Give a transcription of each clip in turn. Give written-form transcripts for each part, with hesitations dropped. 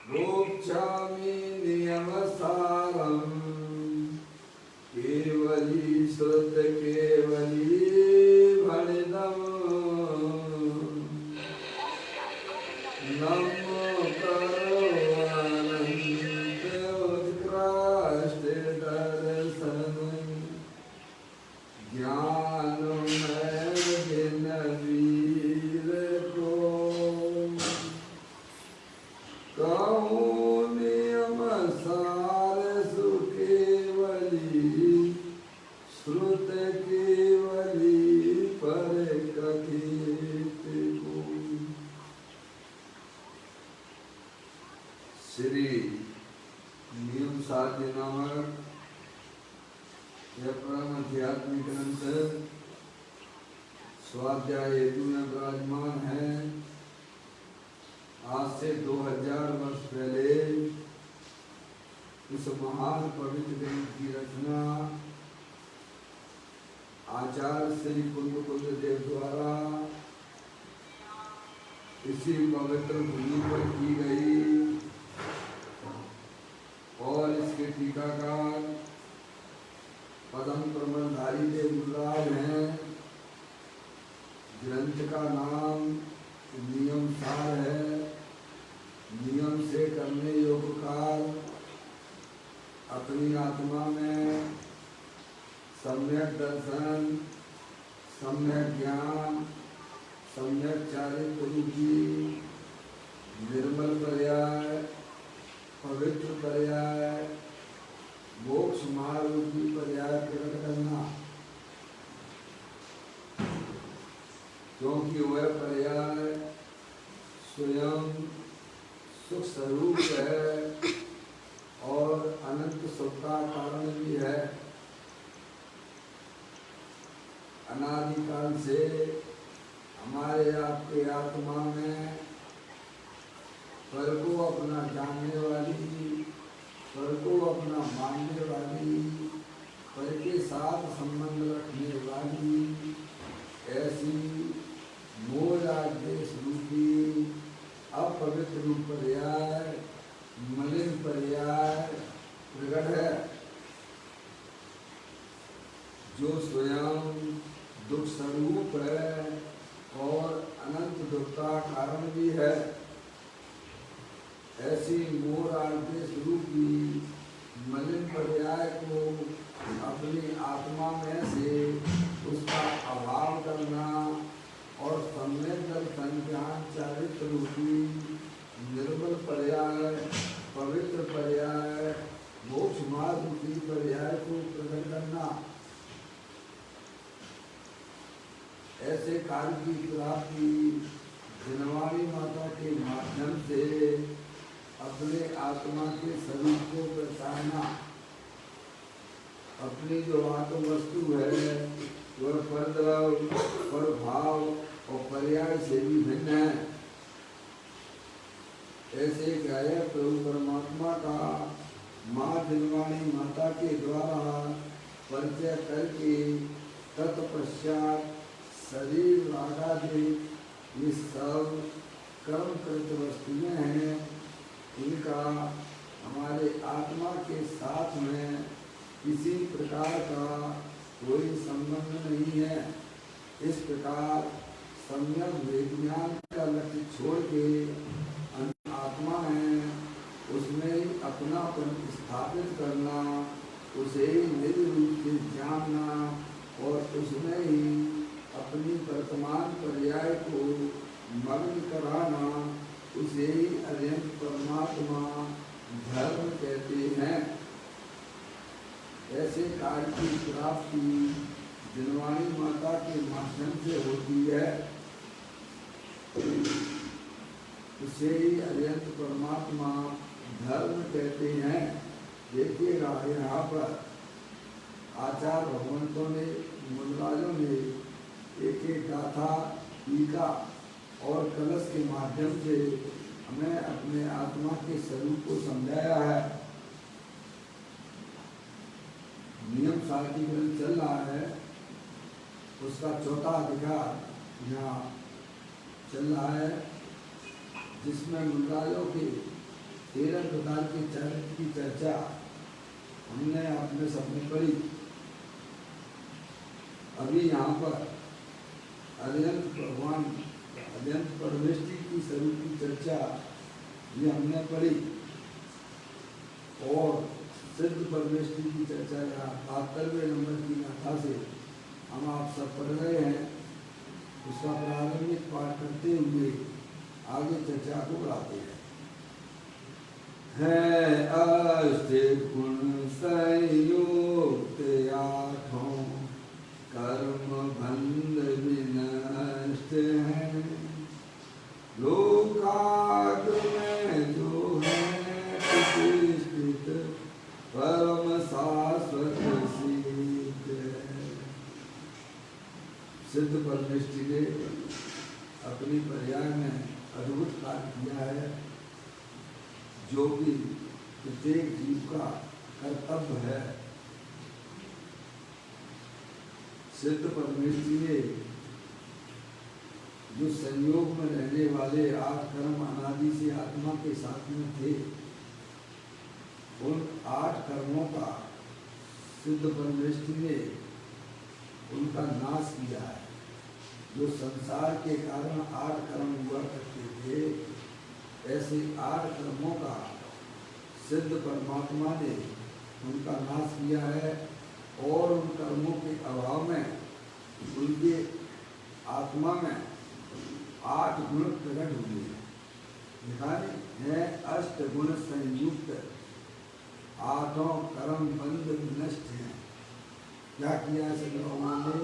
रोक्षामि नियमसारं केवली श्रुत केवली भणिदम् नमो करो अनंत उत्कृष्ट दर्शन ज्ञानमय जिन वीर को कहूँ नियम सार सुकेवली श्रुत केवली पर कथित गुण। श्री नियम साध्य नामक यह परम आध्यात्मिक ग्रंथ स्वाध्याय हेतु में विराजमान है। आज से 2000 वर्ष पहले इस महान पवित्र ग्रंथ की रचना आचार्य श्री कुंद देव द्वारा इसी पवित्र भूमि पर की गई और इसके टीकाकार पदम प्रबंधधारी देव गुरुराज हैं। ग्रंथ का नाम नियम सार है। नियम से करने योग्य कार्य अपनी आत्मा में सम्यक दर्शन, सम्यक ज्ञान, सम्यक चारित्र रूपी निर्मल पर्याय, पवित्र पर्याय, मोक्ष मार्ग रूपी पर्याय प्रकट करना, क्योंकि वह पर्याय स्वयं सुख स्वरूप है और अनंत सुख का कारण भी है। अनादिकाल से हमारे आपके आत्मा में पर को अपना जानने वाली, पर को अपना मानने वाली, पर के साथ संबंध रखने वाली ऐसी मोह देश रूपी अपवित्र रूप पर्याय, मलिन पर्याय प्रकट है, जो स्वयं दुख स्वरूप है और अनंत दुख का कारण भी है। ऐसी मोरार्थ रूपी मलिन पर्याय को अपनी आत्मा में से उसका अभाव करना और सम्यक दर्शन ज्ञान चारित्र रूपी निर्मल पर्याय, पवित्र पर्याय, मोक्ष मार्ग रूपी पर्याय को प्रकट करना, ऐसे कार्य की प्राप्ति जिनवाणी माता के माध्यम से अपने आत्मा के स्वरूप को पहचानना। अपनी जो आत्म वस्तु है वह परद्रव, परभाव और पर्याय से भी भिन्न है। ऐसे गाय प्रभु परमात्मा का माँ जिनवाणी माता के द्वारा परिचय करके तत्पश्चात शरीर रागादि ये सब कर्म कृत वस्तुएं हैं, इनका हमारे आत्मा के साथ में किसी प्रकार का कोई संबंध नहीं है। इस प्रकार सम्यक विज्ञान का लक्ष्य छोड़ के आत्मा है उसमें ही अपनापन स्थापित करना, उसे ही निज रूप से जानना और उसमें ही अपनी वर्तमान पर्याय को मग्न कराना, उसे ही अत्यंत परमात्मा धर्म कहते हैं। ऐसे कार्य की प्राप्ति जिनवाणी माता के माध्यम से होती है, उसे ही अत्यंत परमात्मा धर्म कहते हैं। देखिएगा यहाँ पर आचार्य भगवंतों ने, मुनिराजों ने एक एक गाथा, टीका और कलश के माध्यम से हमें अपने आत्मा के स्वरूप को समझाया है। नियम सारथी ग्रंथ चल रहा है, उसका चौथा अधिकार यहाँ चल रहा है, जिसमें मुनिराजों के 13 प्रकार के चरित्र की चर्चा हमने अपने सबने पढ़ी। अभी यहाँ पर अत्यंत भगवान अत्यंत परमेष्टि की स्वरूप की चर्चा ये हमने पढ़ी और सिद्ध परमेष्टि की चर्चा यहाँ 72वें नंबर की गाथा से हम आप सब पढ़ रहे हैं। उसका प्रारंभिक पाठ करते हुए आगे चर्चा को बढ़ाते हैं। है अस्थिर गुण संयुक्त आठों कर्म बंध विनष्ट हैं। लोकाग्र में जो है प्रतिष्ठित परम शाश्वत सिद्ध है। सिद्ध परमेष्टि ने अपनी पर्याय में अद्भुत कार्य किया है, जो कि प्रत्येक जीव का कर्तव्य है। सिद्ध परमेष्टि ने जो संयोग में रहने वाले 8 कर्म अनादि से आत्मा के साथ में थे, उन 8 कर्मों का सिद्ध परमेष्टि ने उनका नाश किया है। जो संसार के कारण 8 कर्म हुआ करते थे, ऐसे 8 कर्मों का सिद्ध परमात्मा ने उनका नाश किया है और उन कर्मों के अभाव में उनके आत्मा में 8 गुण प्रकट हुए हैं। लिखा है अष्ट गुण संयुक्त 8 कर्म बंध विनष्ट हैं। क्या किया सिद्ध भगवान ने?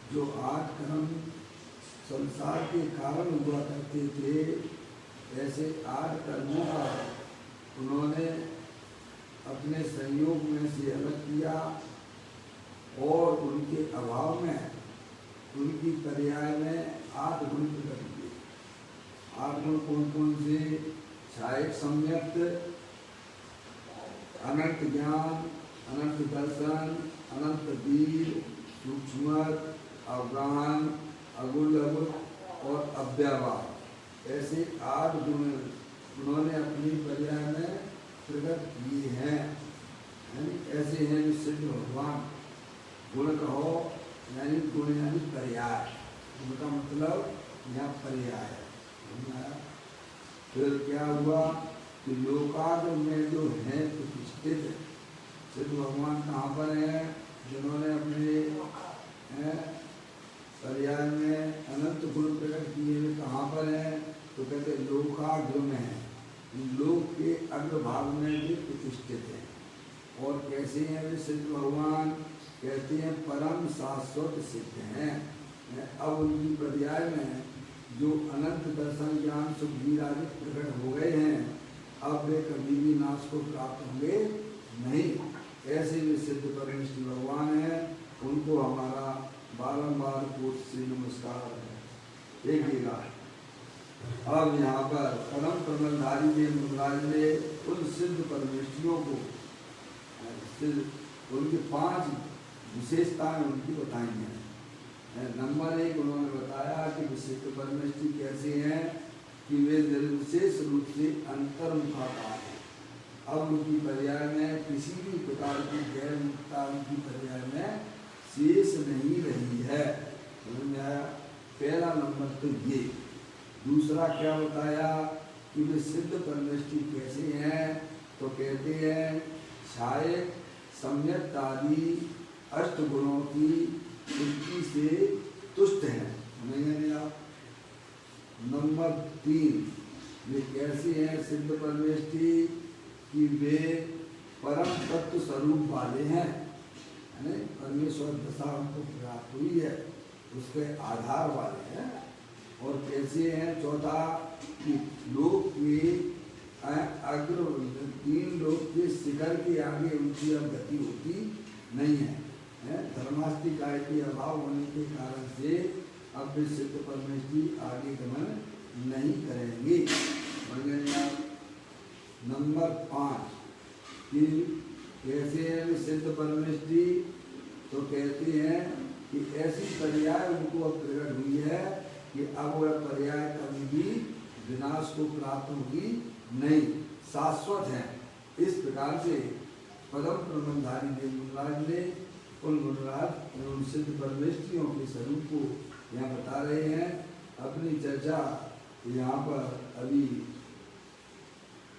जो 8 कर्म संसार के कारण हुआ करते थे, ऐसे 8 कर्मों का उन्होंने अपने संयोग में से अलग किया और उनके अभाव में उनकी पर्याय में 8 गुण प्रकट किए। 8 गुण कौन कौन से? छायक सम्यक्त, अनंत ज्ञान, अनंत दर्शन, अनंत वीर, सूक्ष्म, अवगाहन, अगुल और अव्यवहार। ऐसे 8 गुण उन्होंने अपनी पर्याय में प्रकट किए हैं। ऐसे हैं सिद्ध भगवान। गुण कहो यानी गुण यानी पर्याय, उनका मतलब यहाँ पर्याय है। फिर क्या हुआ कि लोकाग्र में जो है प्रतिष्ठित सिद्ध भगवान कहाँ पर हैं? जिन्होंने अपने पर्याय में अनंत गुण प्रकट किए हुए कहाँ पर हैं? तो कहते लोकाग्र में है। लोक के अग्रभाग में भी प्रतिष्ठित हैं। और कैसे हैं वे सिद्ध भगवान? कहते हैं परम शाश्वत सिद्ध हैं। अब उनकी पर्याय में जो अनंत दर्शन ज्ञान सुख वीर आदि प्रकट हो गए हैं, अब वे कभी भी नाश को प्राप्त होंगे नहीं। ऐसे वे सिद्ध परमेष्टि भगवान हैं। उनको हमारा बारंबार कोट से नमस्कार है। देखिएगा अब यहाँ पर परम प्रबलधारी ने मुद्राज ने उन सिद्ध परमेष्टियों को उनकी 5 विशेषताएं उनकी बताई हैं। नंबर 1 उन्होंने बताया कि विशिष्ट परमेष्टि कैसे हैं कि वे निर्विशेष रूप से अंतर्मुखाकार हैं। अब उनकी पर्याय में किसी भी प्रकार की गैर मुक्ता उनकी पर्याय में शेष नहीं रही है। समझ में आया? पहला नंबर तो ये। दूसरा क्या बताया कि वे सिद्ध परमेष्टि कैसे हैं? तो कहते हैं छायक सम्यक आदि 8 गुणों की सृष्टि से तुष्ट हैं। समझेंगे आप? नंबर 3 वे कैसे हैं सिद्ध परमेष्टि कि वे परम तत्व स्वरूप वाले हैं। परमेश्वर दशा उनको प्राप्त हुई है, उसके आधार वाले हैं। और कैसे हैं? चौथा कि लोक के अग्र 3 लोक के शिखर के आगे उनकी अब गति होती नहीं है। धर्मास्तिक आय के अभाव होने के कारण से अब वे सिद्ध परमेष्टि आगे गमन नहीं करेंगे। नंबर 5 कि कैसे हैं वे सिद्ध परमेष्टि? तो कहते हैं कि ऐसी पर्याय उनको अब प्रकट हुई है कि अब वह पर्याय कभी भी विनाश को प्राप्त होगी नहीं, शाश्वत है। इस प्रकार से परम प्रबंधधारी देव गुणराज ने उन गुणराज एवं सिद्ध परमेष्टियों के स्वरूप को यहाँ बता रहे हैं। अपनी चर्चा यहाँ पर अभी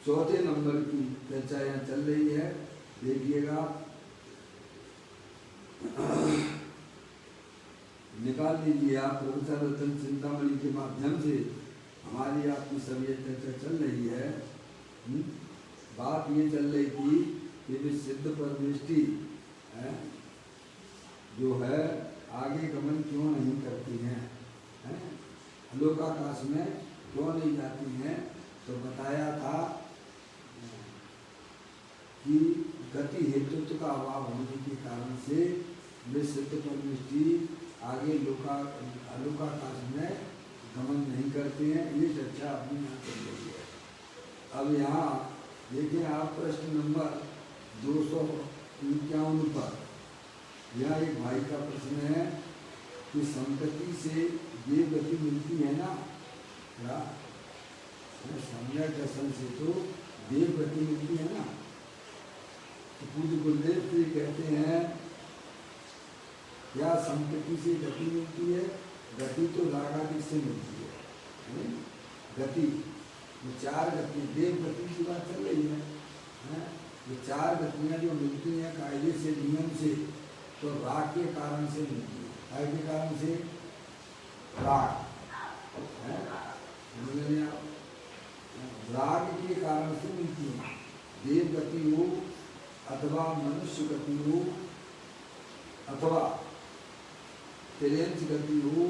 चौथे नंबर की चर्चा यहाँ चल रही है, देखिएगा। निकाल लीजिए आप प्रोफेसर रतन चिंतामणि के माध्यम से हमारी आपकी सब ये चर्चा चल रही है। बात ये चल रही थी कि वे सिद्ध परमेष्टि जो है आगे गमन क्यों नहीं करती हैं, लोकाकाश में क्यों नहीं जाती हैं। तो बताया था कि गति हेतुत्व का अभाव होने के कारण से वे सिद्ध परमेष्टि आगे अलोकाकाश में गमन नहीं करते हैं। ये चर्चा अपनी यहाँ चल रही है। अब यहाँ देखिए आप प्रश्न नंबर 251 पर यहाँ एक भाई का प्रश्न है कि संपत्ति से देव गति मिलती है ना, क्या सम्यक दर्शन से तो देव गति मिलती है ना। तो पूज्य गुरुदेव जी कहते हैं क्या संपत्ति से गति मिलती है? गति तो रागादि से मिलती है। गति चार गति देव गति की बात चल रही है। ये चार गतियाँ जो मिलती हैं कायदे से नियम से, तो राग के कारण से मिलती है। काय के कारण से? राग राग के कारण से मिलती है। देव गति हो अथवा मनुष्य गति हो अथवा तिर्यंच गति हो,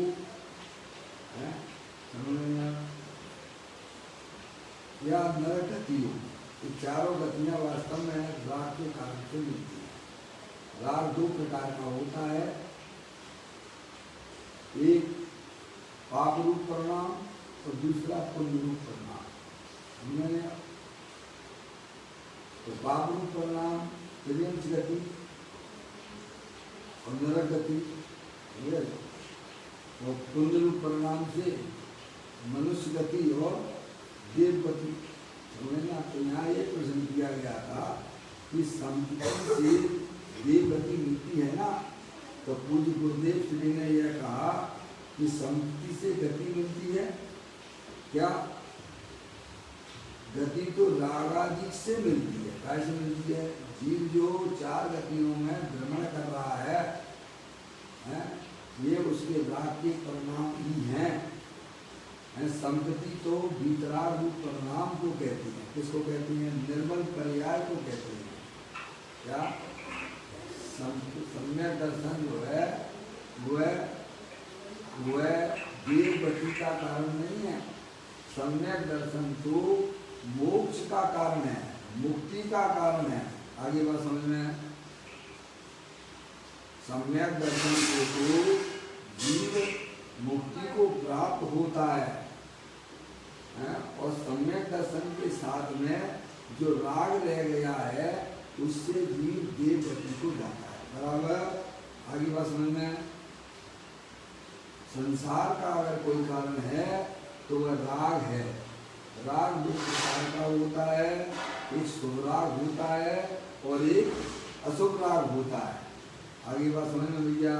या नर गति हो, ये चारों गतियाँ वास्तव में राग के कारण से मिलती है। राग दो प्रकार का होता है, एक पाप रूप परिणाम और दूसरा पुण्य रूप परिणाम। तो पाप रूप परिणाम तिर्यंच गति और नरक गति, और पुण्य रूप परिणाम से मनुष्य गति और देव गति। समझना। तो यहाँ ये प्रश्न किया गया था कि संपत्ति से देव गति मिलती है ना, तो पूज्य गुरुदेव श्री ने यह कहा कि संपत्ति से गति मिलती है क्या? गति तो रागादि से मिलती है। कैसे मिलती है? जीव जो चार गतियों में भ्रमण कर रहा है, ये उसके राग के परिणाम ही हैं। संपत्ति तो वितराग रूप परिणाम को कहती है। किसको कहती हैं? निर्मल पर्याय को कहते हैं। क्या सम्यक दर्शन जो है वह देव गति का कारण नहीं है। सम्यक दर्शन तो मोक्ष का कारण है, मुक्ति का कारण है। आगे बात समझ में। सम्यक दर्शन से तो जीव मुक्ति को प्राप्त होता है, और सम्यक दर्शन के साथ में जो राग रह गया है उससे जीव देव गति को जाता है। बराबर। आगे बात समझ में। संसार का अगर कोई कारण है तो वह राग है। राग दो प्रकार का होता है, एक शुभ राग होता है और एक अशुभ राग होता है। आगे बात समझ में भैया।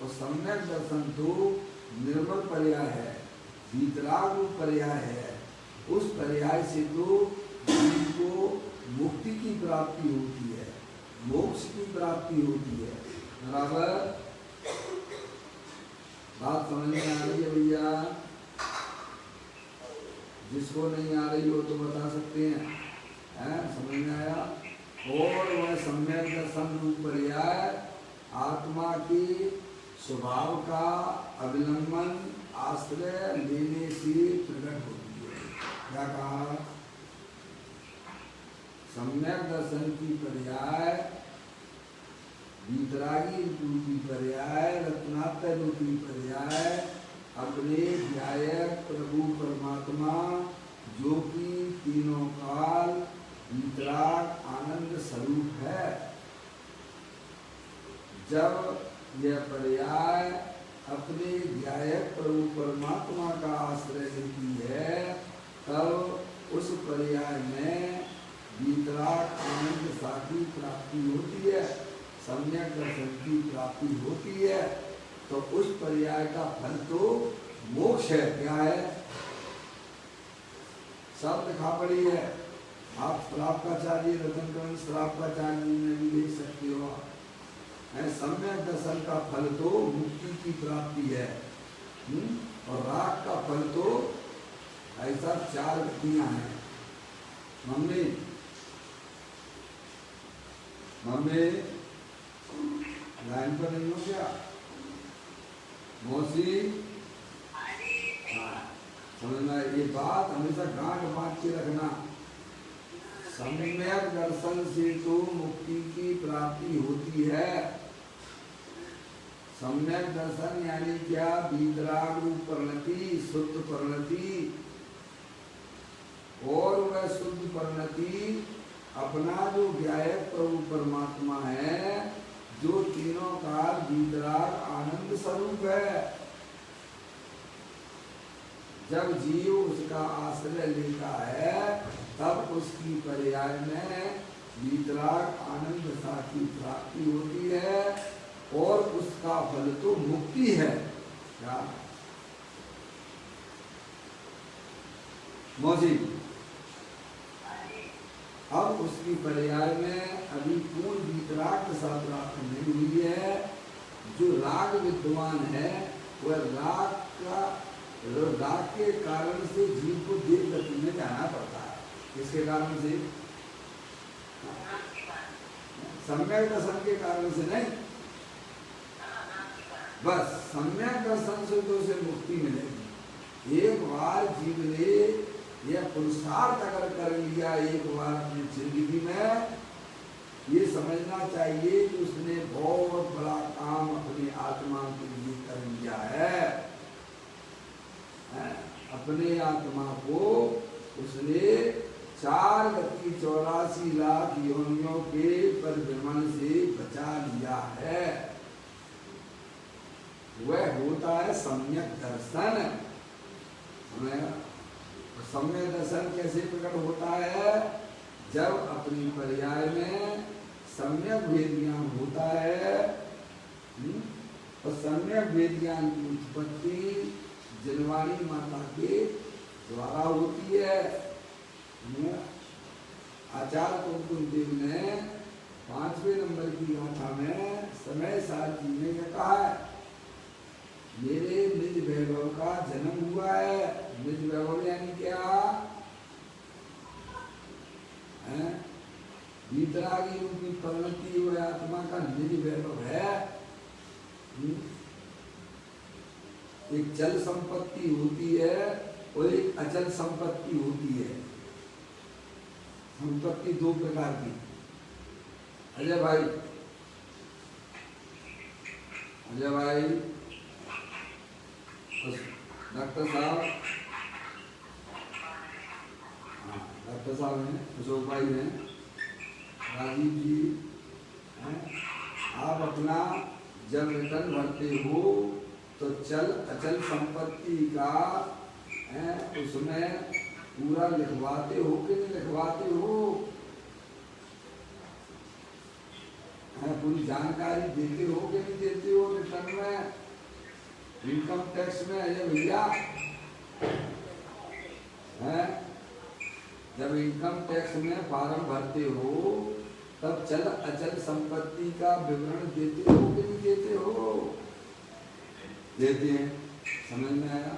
और सम्यक दर्शन तो निर्मल पर्याय है, वितराग रूप पर्याय है। उस पर्याय से तो जीव को मुक्ति की प्राप्ति होती है, मोक्ष की प्राप्ति होती है। बराबर। बात समझ में आ रही है भैया? जिसको नहीं आ रही हो तो बता सकते हैं। समझ में आया? और वह सम्यक दर्शन रूप पर्याय आत्मा के स्वभाव का अवलंबन आश्रय लेने से प्रकट होती है। क्या कहा? सम्यक दर्शन की पर्याय वितरागी रूपी पर्याय रत्नात्तर रूपी पर्याय अपने ध्यायक प्रभु परमात्मा जो कि तीनों काल वितराग आनंद स्वरूप है। जब यह पर्याय अपने ज्ञायक प्रभु परमात्मा का आश्रय लेती है, तब उस पर्याय में वितराग आनंद साकी प्राप्ति होती है, सम्यक दर्शन की प्राप्ति होती है। तो उस पर्याय का फल तो मोक्ष है। क्या है? सब लिखा पड़ी है। आप श्रावकाचार्य रतनकरण श्रावकाचार्य में भी देख सकते हो। सम्यक दर्शन का फल तो मुक्ति की प्राप्ति है, और राग का फल तो ऐसा 4 गतियां हैं। मम्मी लाइन पर नहीं हो क्या? मौसी, समझना ये बात हमेशा गांठ बांध के रखना। सम्यक दर्शन से तो मुक्ति की प्राप्ति होती है। सम्यक दर्शन यानी क्या? वितराग रूप परिणति, शुद्ध परिणति, और वह शुद्ध परिणति अपना जो ज्ञायक प्रभु परमात्मा है, जो तीनों काल वितराग आनंद स्वरूप है। जब जीव उसका आश्रय लेता है, तब उसकी पर्याय में वितराग आनंद साकी प्राप्ति होती है, और उसका फल तो मुक्ति है। क्या मौजी? अब उसकी पर्याय में अभी पूर्ण वितराग सा प्राप्त नहीं हुई है। जो राग विद्वान है, वह राग के कारण से जीव को देव गति में जाना पड़ता है। किसके कारण से? सम्यक दर्शन के कारण से नहीं, बस सम्यक दर्शन से तो उसे मुक्ति मिलेगी। एक बार जीव ने यह पुरुषार्थ अगर कर लिया एक बार अपनी जिंदगी में, ये समझना चाहिए कि उसने बहुत बड़ा काम अपनी आत्मा के लिए कर लिया है। अपने आत्मा को उसने 4 गति 84 लाख योनियों के परिभ्रमण से बचा लिया है। वह होता है सम्यक दर्शन। सम्यक दर्शन कैसे प्रकट होता है? जब अपनी पर्याय में सम्यक वेद ज्ञान होता है, और सम्यक वेद ज्ञान की उत्पत्ति जनवाणी माता के द्वारा होती है। आचार्य कुमकुम देव ने 5वें नंबर की गाथा में समय साथ जी ने कहा है, मेरे निज वैभव का जन्म हुआ है। निज वैभव यानी क्या? वितरागी रूपी परिणति हुआ आत्मा का निज वैभव है। एक चल संपत्ति होती है और एक अचल संपत्ति होती है। संपत्ति 2 प्रकार की। अजय भाई, डॉक्टर साहब, डॉक्टर साहब हैं, अशोक भाई हैं, राजीव जी हैं। आप अपना जब रिटर्न भरते हो तो चल अचल संपत्ति का उसमें पूरा लिखवाते हो कि नहीं लिखवाते हो? पूरी जानकारी देते हो कि नहीं देते हो रिटर्न में? इनकम टैक्स में अजय भैया है, जब इनकम टैक्स में फॉर्म भरते हो तब चल अचल संपत्ति का विवरण देते हो कि नहीं देते हो? देते हैं। समझ में आया?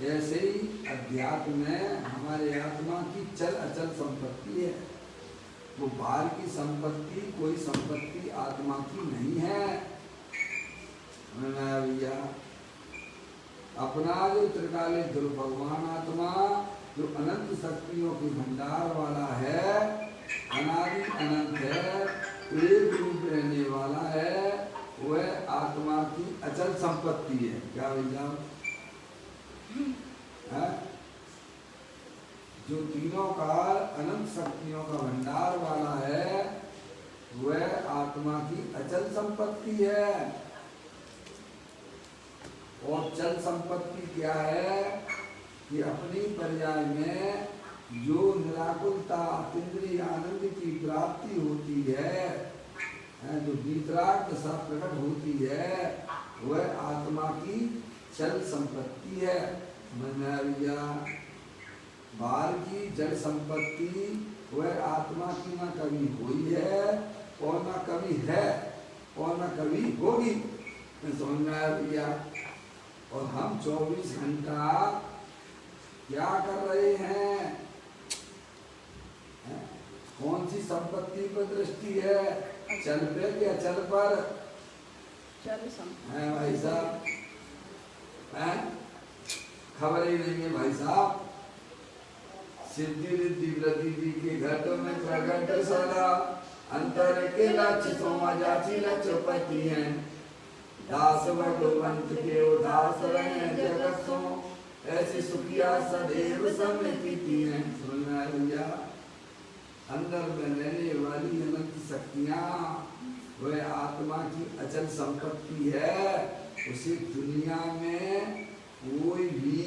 ऐसे ही अध्यात्म में हमारे आत्मा की चल अचल संपत्ति है। वो बाहर की संपत्ति, कोई संपत्ति आत्मा की नहीं है। समझ में आया भैया? अपना जो त्रिकाले ध्रुव भगवान आत्मा जो अनंत शक्तियों के भंडार वाला है, अनादि अनंत है, एक रूप रहने वाला है, वह आत्मा की अचल संपत्ति है। क्या भैया? जो तीनों काल अनंत शक्तियों का भंडार वाला है, वह आत्मा की अचल संपत्ति है। और चल संपत्ति क्या है कि अपनी पर्याय में जो निराकुलता अतीन्द्रिय आनंद की प्राप्ति होती है, जो वितराग दशा प्रकट होती है, वह आत्मा की चल संपत्ति है। बाहर की जड़ संपत्ति वह आत्मा की न कभी हुई है और न कभी है और न कभी होगी। समझ में आया भैया? और हम 24 घंटा क्या कर रहे हैं? कौन सी संपत्ति पर दृष्टि है? चल पे कि अचल पर? है भाई साहब, खबर ही नहीं है भाई साहब। सिद्धि रिद्धि वृद्धि के घट में प्रकट सदा अंतर के लक्ष्य सोमा जाची लक्ष्यपति हैं। दास भगवंत के उदास रहे जगत सो ऐसी सुखिया सदैव समिति हैं। सुनना भैया, अंदर में रहने वाली अनंत शक्तियाँ वह आत्मा की अचल संपत्ति है। उसे दुनिया में कोई भी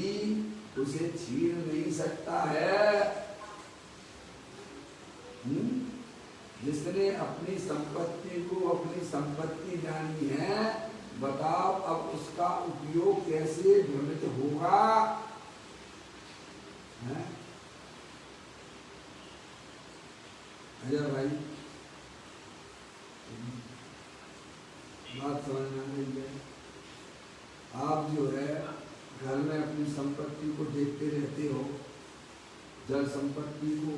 उसे छीन नहीं सकता है। जिसने अपनी संपत्ति को अपनी संपत्ति जानी है, बताओ अब उसका उपयोग कैसे भ्रमित होगा? अजय भाई, बात समझ में आ रही है? आप जो है घर में अपनी संपत्ति को देखते रहते हो, जल संपत्ति को,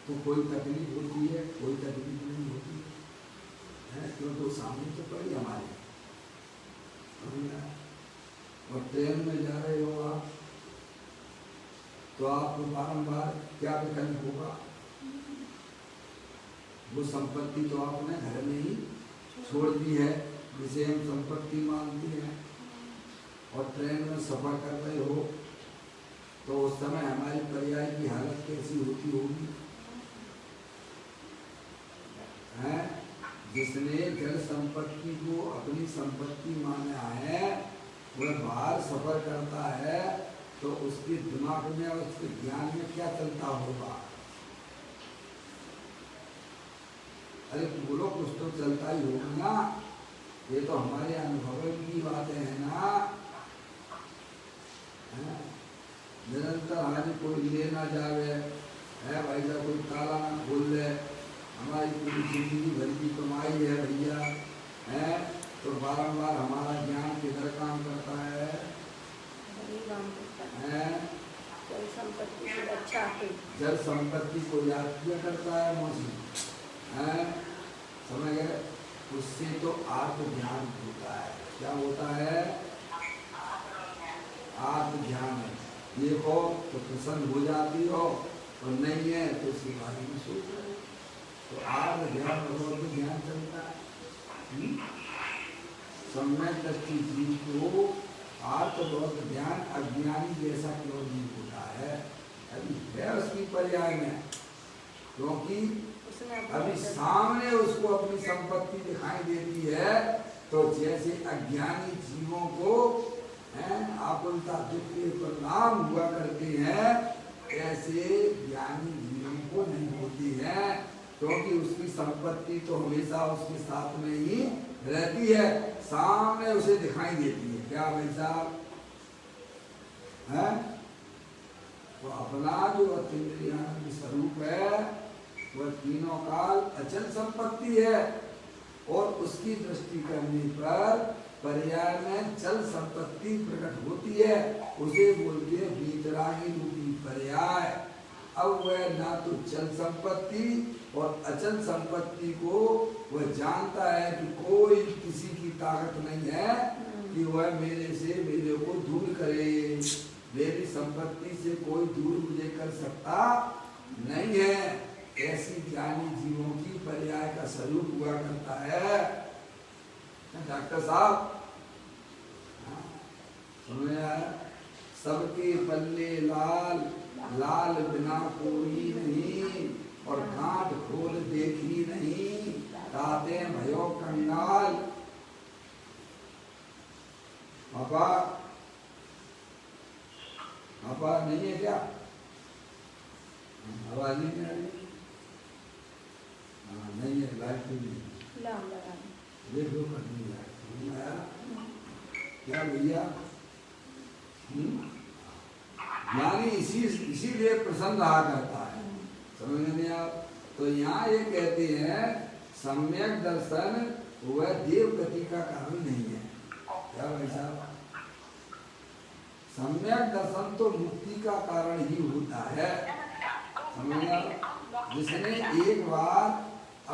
तो कोई तकलीफ होती है? कोई तकलीफ नहीं होती है, क्योंकि तो सामने तो पड़ी हमारे। और ट्रेन में जा रहे हो आप, तो आपको बारंबार क्या विकल्प होगा? वो संपत्ति तो आपने घर में ही छोड़ दी है, जिसे हम संपत्ति मानते हैं। और ट्रेन में सफर कर रहे हो तो उस समय हमारी पर्याय की हालत कैसी होती होगी? है जिसने जड़ संपत्ति को अपनी संपत्ति माना है, वह बाहर सफर करता है तो उसके दिमाग में और उसके ज्ञान में क्या चलता होगा? अरे बोलो, कुछ तो चलता ही होगा ना। ये तो हमारे अनुभव की बातें हैं ना। निरंतर हमारी कोई ले ना जावे है भाई साहब, कोई ताला ना खोल ले, हमारी पूरी जिंदगी भर की कमाई है भैया, है तो बारंबार हमारा ज्ञान किधर काम करता है? जल संपत्ति को अच्छा है, जल संपत्ति को याद किया करता है मौसम, है समझ गए? उससे तो आत्म ध्यान होता है। क्या होता है? आत्म ध्यान। देखो तो प्रसन्न हो जाती हो, और नहीं है तो उसके बारे में सोच रहे। तो आत्म ध्यान और ध्यान चलता है। सम्यक दृष्टि जीव को आत्मबोध ध्यान अज्ञानी जैसा क्यों नहीं होता है? अभी है उसकी पर्याय में, क्योंकि अभी सामने उसको अपनी संपत्ति दिखाई देती है। तो जैसे अज्ञानी जीवों को आकुलता दुख के परिणाम हुआ करते हैं, ऐसे ज्ञानी जीवों को नहीं होती है, क्योंकि उसकी संपत्ति तो हमेशा उसके साथ में ही रहती है, सामने उसे दिखाई देती है। क्या भाई साहब? है तो अपना जो अतीन्द्रिय स्वरूप है वह तीनों काल अचल संपत्ति है, और उसकी दृष्टि करने पर पर्याय में चल संपत्ति प्रकट होती है। उसे बोलते हैं वीतरागी रूपी पर्याय। अब वह ना तो चल संपत्ति और अचल संपत्ति को वह जानता है कि कोई किसी की ताकत नहीं है कि वह मेरे से मेरे को दूर करे, मेरी संपत्ति से कोई दूर मुझे कर सकता नहीं है। ऐसी ज्ञानी जीवों की पर्याय का स्वरूप हुआ करता है। डॉक्टर साहब समझ आया? सबके पल्ले लाल, लाल बिना कोई नहीं, और गांठ खोल देखी नहीं, ताते भयो कंगाल। पापा पापा नहीं है क्या? आवाज नहीं आ रही? हाँ नहीं है, लाइट भी नहीं। लाम लगा देखो नहीं आया क्या भैया? यानी इसीलिए प्रसन्न रहा करता है, समझ नहीं आप? तो यहाँ ये कहते हैं सम्यक दर्शन वह देव गति का कारण नहीं है। क्या भाई साहब? सम्यक दर्शन तो मुक्ति का कारण ही होता है, समझ आप? जिसने एक बार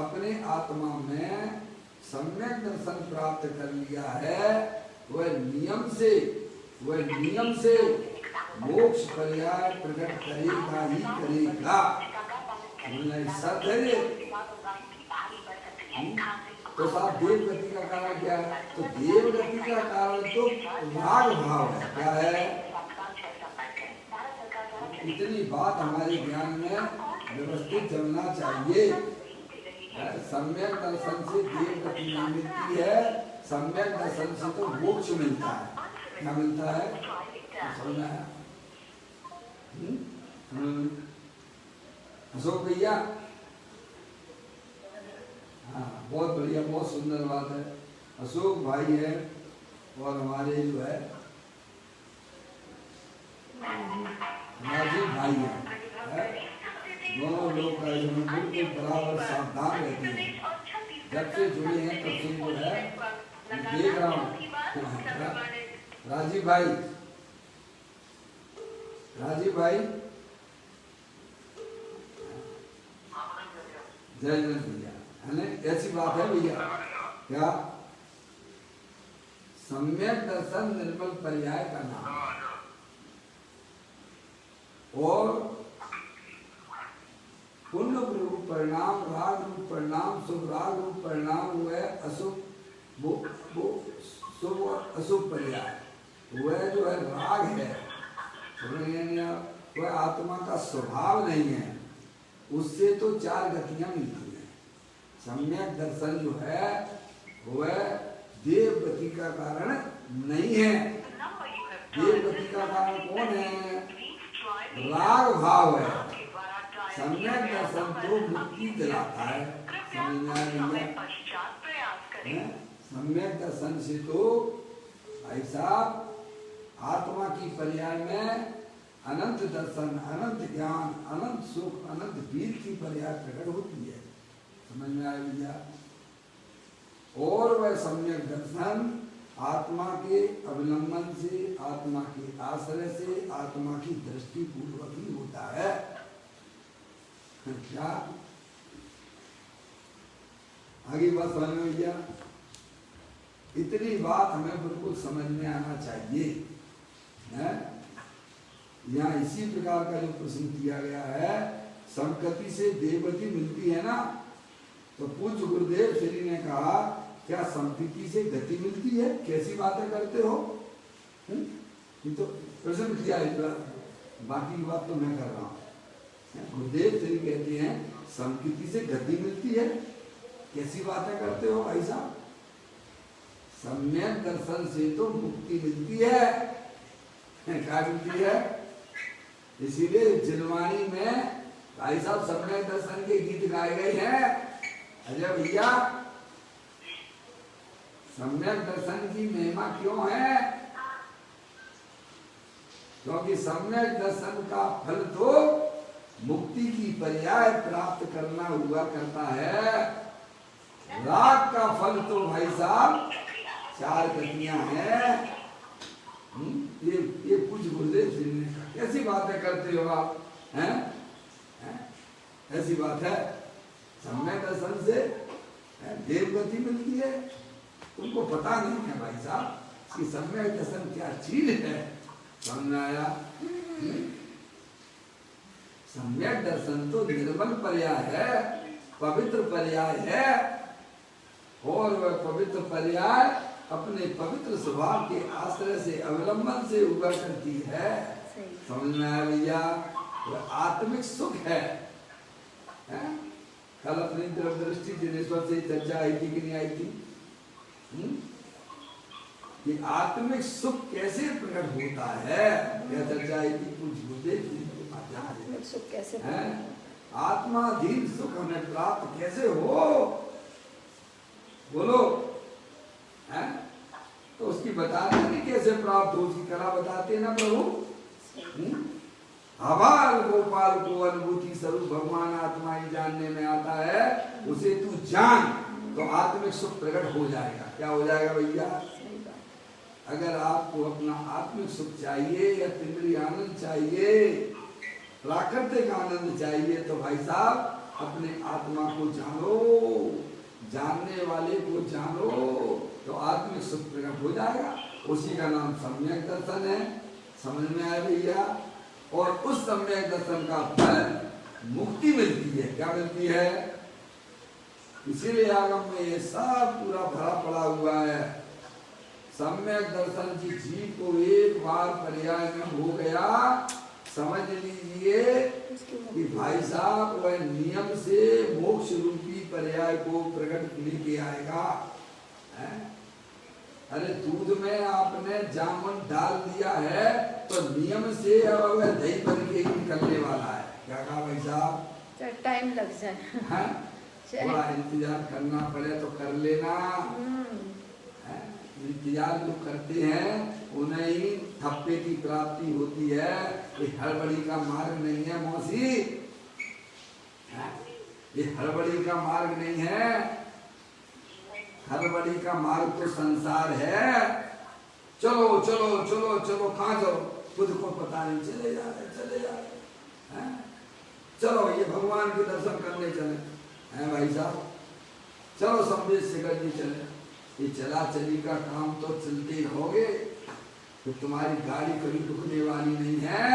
अपने आत्मा में सम्यक दर्शन प्राप्त कर लिया है वह नियम से मोक्ष पर्याय प्रकट करेगा ही करेगा। सत्य है। तो साहब देव गति का कारण क्या है? तो देव गति का कारण तो राग भाव है। क्या है? इतनी बात हमारे ज्ञान में व्यवस्थित चलना चाहिए। सम्यक दर्शन से देव गति नहीं मिलती है, सम्यक दर्शन से तो मोक्ष मिलता है। क्या मिलता है? समझना है? अशोक भैया, हाँ बहुत बढ़िया, बहुत सुंदर बात है। अशोक भाई है और हमारे जो है राजीव भाई है, दोनों लोग का बिल्कुल बराबर सावधान रहते हैं। जब से जुड़े हैं तब से जो है देख रहा हूँ। राजीव भाई जय जय भैया, है ना? ऐसी बात है भैया। क्या? सम्यक दर्शन निर्मल पर्याय का नाम और पुण्य रूप परिणाम, राग रूप परिणाम, शुभ राग रूप परिणाम हुए अशुभ शुभ अशुभ पर्याय। वह जो है राग है, वह आत्मा का स्वभाव नहीं है, उससे तो चार गतियां मिलती हैं। सम्यक दर्शन जो है वह देव गति का कारण नहीं है। देव गति का कारण कौन है? राग भाव है। सम्यक दर्शन तो मुक्ति दिलाता है। सम्यक दर्शन से तो भाई साहब आत्मा की पर्याय में अनंत दर्शन, अनंत ज्ञान, अनंत सुख, अनंत वीर की पर्याय प्रकट होती है। समझ में आया भैया? और वह सम्यक दर्शन आत्मा के अवलंबन से, आत्मा के आश्रय से, आत्मा की दृष्टि पूर्वक ही होता है। क्या आगे बात समझ में भैया? इतनी बात हमें बिल्कुल समझ में आना चाहिए। यहाँ इसी प्रकार का जो प्रश्न किया गया है, संगति से देवगति मिलती है ना, तो पूज्य गुरुदेव श्री ने कहा क्या संगति से गति मिलती है? कैसी बातें करते हो? ये तो प्रश्न किया है, बाकी की बात तो मैं कर रहा हूँ। गुरुदेव श्री कहते हैं संगति से गति मिलती है, कैसी बातें करते हो भाई साहब? सम्यक दर्शन से तो मुक्ति मिलती है। क्या मिलती है? इसीलिए जिलवाणी में भाई साहब सम्यक दर्शन के गीत गाए गए हैं। अजय भैया, सम्यक दर्शन की महिमा क्यों है? क्योंकि सम्यक दर्शन का फल तो मुक्ति की पर्याय प्राप्त करना हुआ करता है। राग का फल तो भाई साहब चार गतियां हैं। ये पूज्य गुरुदेव जी ने कहा। कैसी बातें करते हो आप? हैं? ऐसी बात है। सम्यक दर्शन से देव गति मिलती है। उनको पता नहीं है भाई साहब कि सम्यक दर्शन क्या चीज है। समझ आया? सम्यक दर्शन तो निर्मल पर्याय है, पवित्र पर्याय है, और वह पवित्र पर्याय अपने पवित्र स्वभाव के आश्रय से, अवलंबन से हुआ करती है। समझ में आया भैया? वह आत्मिक सुख है। कल अपनी तरफ दृष्टि जिनेश्वर से चर्चा आई थी कि नहीं आई थी? कि आत्मिक सुख कैसे प्रकट होता है, क्या चर्चा है कि कुछ गुरुदेव जी के माध्यम से आत्मिक सुख कैसे हैं? प्राप्त होगा? आत्माधीन सुख हमें प्राप्त कैसे हो, बोलो हैं? तो उसकी बताते हैं कि कैसे प्राप्त हो, उसकी कला बताते हैं ना प्रभु। आबाल गोपाल को अनुभूति स्वरूप भगवान आत्मा ही जानने में आता है, उसे तू जान तो आत्मिक सुख प्रकट हो जाएगा। क्या हो जाएगा भैया? सही बात। अगर आपको अपना आत्मिक सुख चाहिए या तिमरी आनंद चाहिए, प्राकृतिक आनंद चाहिए, तो भाई साहब अपने आत्मा को जानो, जानने वाले को जानो, तो आत्मिक सुख प्रकट हो जाएगा। उसी का नाम सम्यक दर्शन है। समझ में आया भैया? और उस सम्यक दर्शन का फल मुक्ति मिलती है। क्या मिलती है? इसीलिए आगम में ये सब पूरा भरा पड़ा हुआ है। सम्यक दर्शन की जीव को एक बार पर्याय में हो गया, समझ लीजिए कि भाई साहब वह नियम से मोक्ष रूपी पर्याय को प्रकट लेके आएगा। अरे दूध में आपने जामुन डाल दिया है तो नियम से अब वह दही बन के निकलने वाला है। क्या कहा भाई साहब? चाहे टाइम लग जाए, थोड़ा इंतजार करना पड़े तो कर लेना। इंतजार जो करते हैं उन्हें ही थप्पे की प्राप्ति होती है। ये हड़बड़ी का मार्ग नहीं है मौसी, ये हड़बड़ी का मार्ग नहीं है। हड़बड़ी का मार्ग तो संसार है। चलो चलो चलो चलो, कहाँ चलो खुद को पता नहीं, चले जा रहे चले जा रहे। चलो ये भगवान के दर्शन करने चले हैं भाई साहब, चलो संदेश शेखर जी चले। ये चला चली का काम तो चलते ही रहोगे, तो तुम्हारी गाड़ी कभी रुकने वाली नहीं है।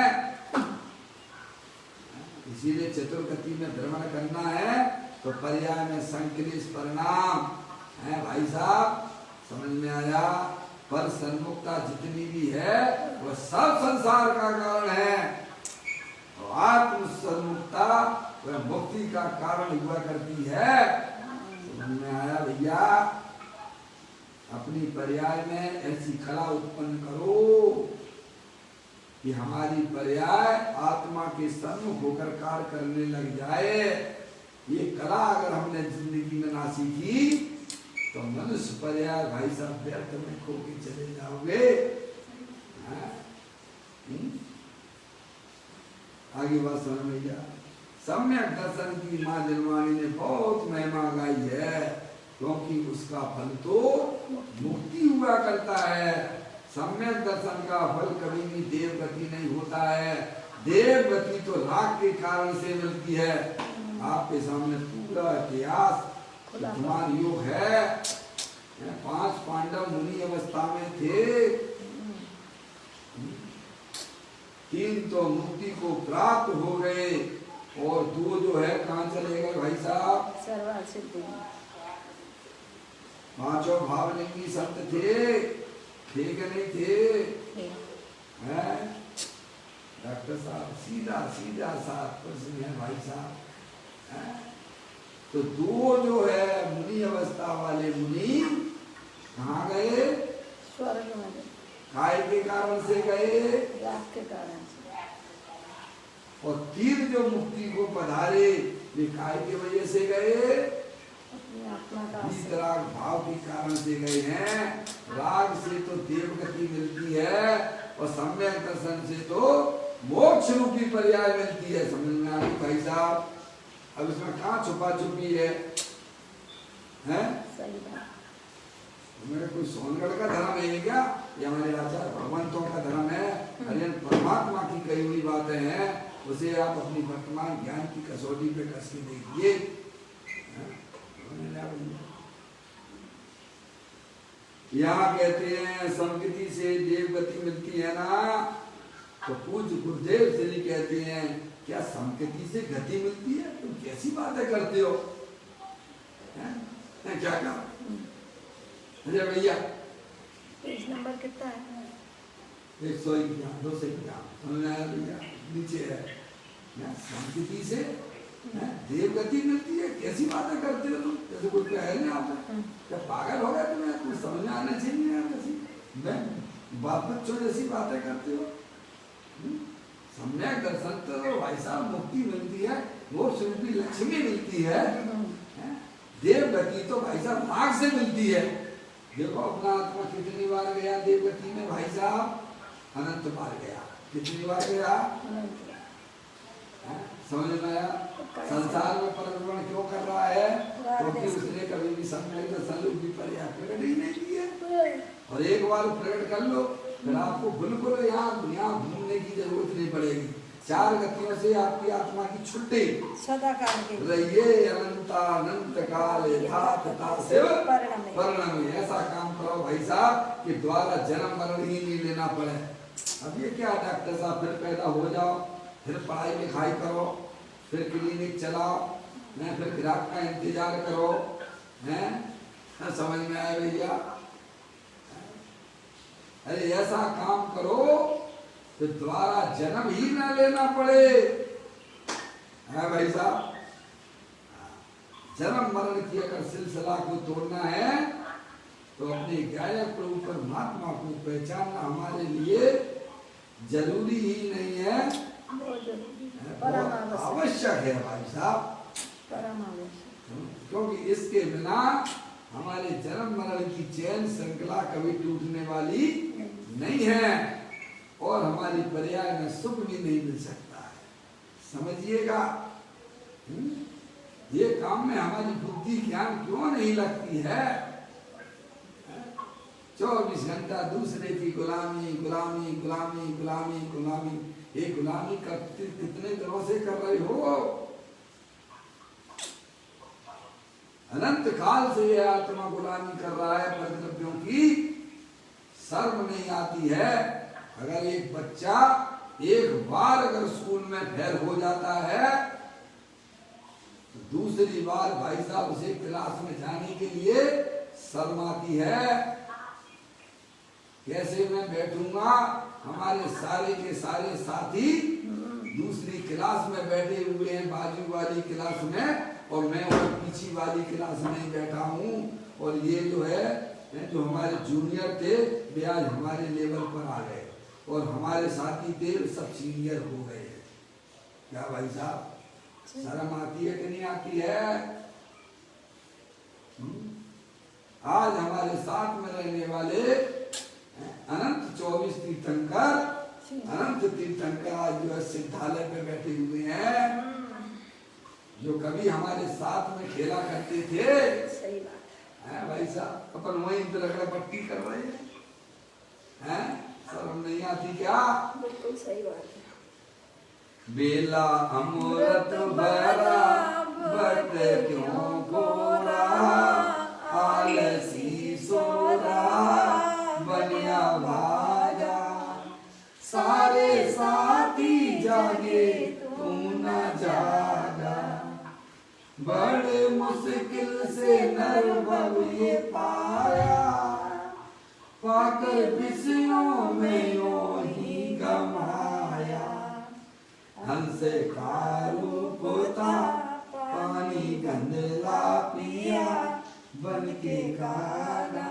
इसीलिए चतुर्गति में भ्रमण करना है तो पर्याय में संक्लेश परिणाम है भाई साहब। समझ में आया? पर सन्मुखता जितनी भी है वह सब संसार का कारण है, और आत्म सन्मुखता वह मुक्ति का कारण हुआ करती है। समझ में आया भैया? अपनी पर्याय में ऐसी कला उत्पन्न करो कि हमारी पर्याय आत्मा के सन्मुख होकर कार्य करने लग जाए। ये कला अगर हमने जिंदगी में ना सीखी तो मनुष्य पर्याय भाई साहब व्यर्थ में खो के चले जाओगे। आगे बात समझ में गया? सम्यक दर्शन की माँ जन्मानी ने बहुत महिमा गाई है, क्योंकि उसका फल तो मुक्ति हुआ करता है। सम्यक दर्शन का फल कभी भी देवगति नहीं होता है। देवगति तो राग के कारण से मिलती है। आपके सामने पूरा इतिहास तुम्हारा योग है। 5 पांडव मुनि अवस्था में थे, 3 तो मुक्ति को प्राप्त हो गए, और 2 जो है कहाँ चले गए भाई साहब? सर्वार्थ सिद्धि। 5 भावलिंगी संत थे, थे कि नहीं थे? हैं? डॉक्टर साहब सीधा सीधा साफ प्रश्न है भाई साहब। तो 2 जो है मुनि अवस्था वाले मुनि कहाँ गए? स्वर्ग में। काय के कारण से गए? राग के कारण से। और 3 जो मुक्ति को पधारे वे काय के वजह से गए? अपनी आत्मा का राग भाव के कारण से गए हैं। राग से तो देवगति मिलती है, और सम्यक दर्शन से तो मोक्ष रूपी पर्याय मिलती है। समझ में आ रही भाई साहब? अब इसमें कहाँ छुपा छुपी है? सही बात। मेरे कोई सोनगढ़ का धर्म है क्या? ये हमारे आचार्य भगवंतों का धर्म है। अरे परमात्मा की कही हुई बातें हैं, उसे आप अपनी वर्तमान ज्ञान की कसौटी पे कस के देखिए। यहाँ कहते हैं संगति से देवगति मिलती है ना, तो पूज्य गुरुदेव श्री कहते हैं क्या संगति से गति मिलती है? तुम कैसी बातें करते हो? क्या कहा? अरे भैया पेज नंबर कितना है? 151 251 समझ आया भैया? नीचे है संगति से देवगति मिलती है। कैसी बातें करते हो तुम? जैसे कोई कहे नहीं आपने, क्या पागल हो गया तुम्हें? कुछ समझ में आना चाहिए यार। कैसी मैं बाप बच्चों जैसी बातें करते हो। सम्यक दर्शन तो भाई साहब मुक्ति मिलती है, वो स्वरूपी लक्ष्मी मिलती है। देवगति तो भाई साहब नाग से मिलती है। देखो अपना आत्मा कितनी बार गया देवगति में भाई साहब, अनंत बार गया। कितनी बार गया? समझ में आया? संसार में परिभ्रमण क्यों कर रहा है? क्योंकि उसने कभी भी सम्यक दर्शन रूप की पर्याय प्रकट ही नहीं की है। और एक बार प्रकट कर लो फिर आपको बिल्कुल यहाँ घूमने की जरूरत नहीं पड़ेगी। 4 गतियों से आपकी आत्मा की छुट्टी सदा काल के रहिए अनंत काल यथातथा शिव परिणमे। ऐसा काम करो भाई साहब कि द्वारा जन्म मरण ही नहीं लेना पड़े। अब ये क्या डॉक्टर साहब, फिर पैदा हो जाओ, फिर पढ़ाई लिखाई करो, फिर क्लिनिक चलाओ, फिर ग्राहक का इंतजार करो, हैं? समझ में आया भैया? अरे ऐसा काम करो तो द्वारा जन्म ही ना लेना पड़े, है भाई साहब? जन्म मरण की अगर सिलसिला को तोड़ना है तो अपने गायक प्रभु परमात्मा को पहचानना हमारे लिए जरूरी ही नहीं है, आवश्यक है भाई साहब। क्योंकि इसके बिना हमारे जन्म मरण की चैन श्रृंखला कभी टूटने वाली नहीं है और हमारी पर्याय में सुख भी नहीं मिल सकता है। समझिएगा? ये काम में हमारी बुद्धि ज्ञान क्यों नहीं लगती है? 24 घंटा दूसरे की गुलामी गुलामी गुलामी गुलामी गुलामी। ये गुलामी कितने दिनों से कर रहे हो? अनंत काल से यह आत्मा गुलामी कर रहा है परद्रव्यों की। शर्म नहीं आती है? अगर एक बच्चा एक बार अगर स्कूल में फेल हो जाता है तो दूसरी बार भाई साहब उसे क्लास में जाने के लिए शर्म आती है। कैसे मैं बैठूंगा? हमारे सारे के सारे साथी दूसरी क्लास में बैठे हुए हैं, बाजू वाली क्लास में, और मैं और पीछे वाली क्लास में बैठा हूँ। और ये जो है जो हमारे जूनियर थे वे आज हमारे लेवल पर आ गए और हमारे साथी थे सब सीनियर हो गए। क्या भाई साहब शर्म आती है कि नहीं आती है? आज हमारे साथ में रहने वाले अनंत 24 तीर्थंकर, अनंत तीर्थंकर आज जो है सिद्धालय पे बैठे हुए हैं, जो कभी हमारे साथ में खेला करते थे। सही बात है भाई साहब, अपन वहीं तो रगड़ा पट्टी कर रहे हैं। शर्म नहीं आती क्या? बिल्कुल सही बात है। बेला अमृत भरा बट क्यों गोरा, आलसी सोरा बनिया भागा, सारे साथी जागे तू न जागा, बड़े मुश्किल से नरबब ये पाया, पाकर विषयों में यूं ही गमाया, हंसे का रूप था पानी गंदला पिया, बन के गाना,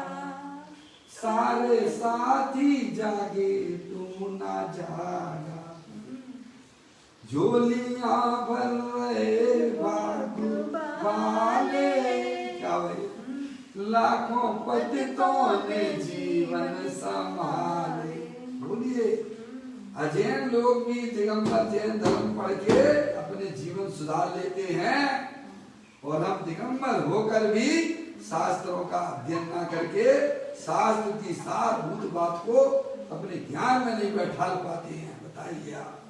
सारे साथी जागे तू ना जागा, झोलियां भर रहे बाबू वाले, क्या भाई लाखों पतितों ने जीवन संभाले। बोलिए, अजैन लोग भी दिगंबर जैन धर्म पढ़ के अपने जीवन सुधार लेते हैं और हम दिगंबर होकर भी शास्त्रों का अध्ययन न करके शास्त्र की सारभूत बात को अपने ज्ञान में नहीं बैठा पाते हैं। बताइए आप,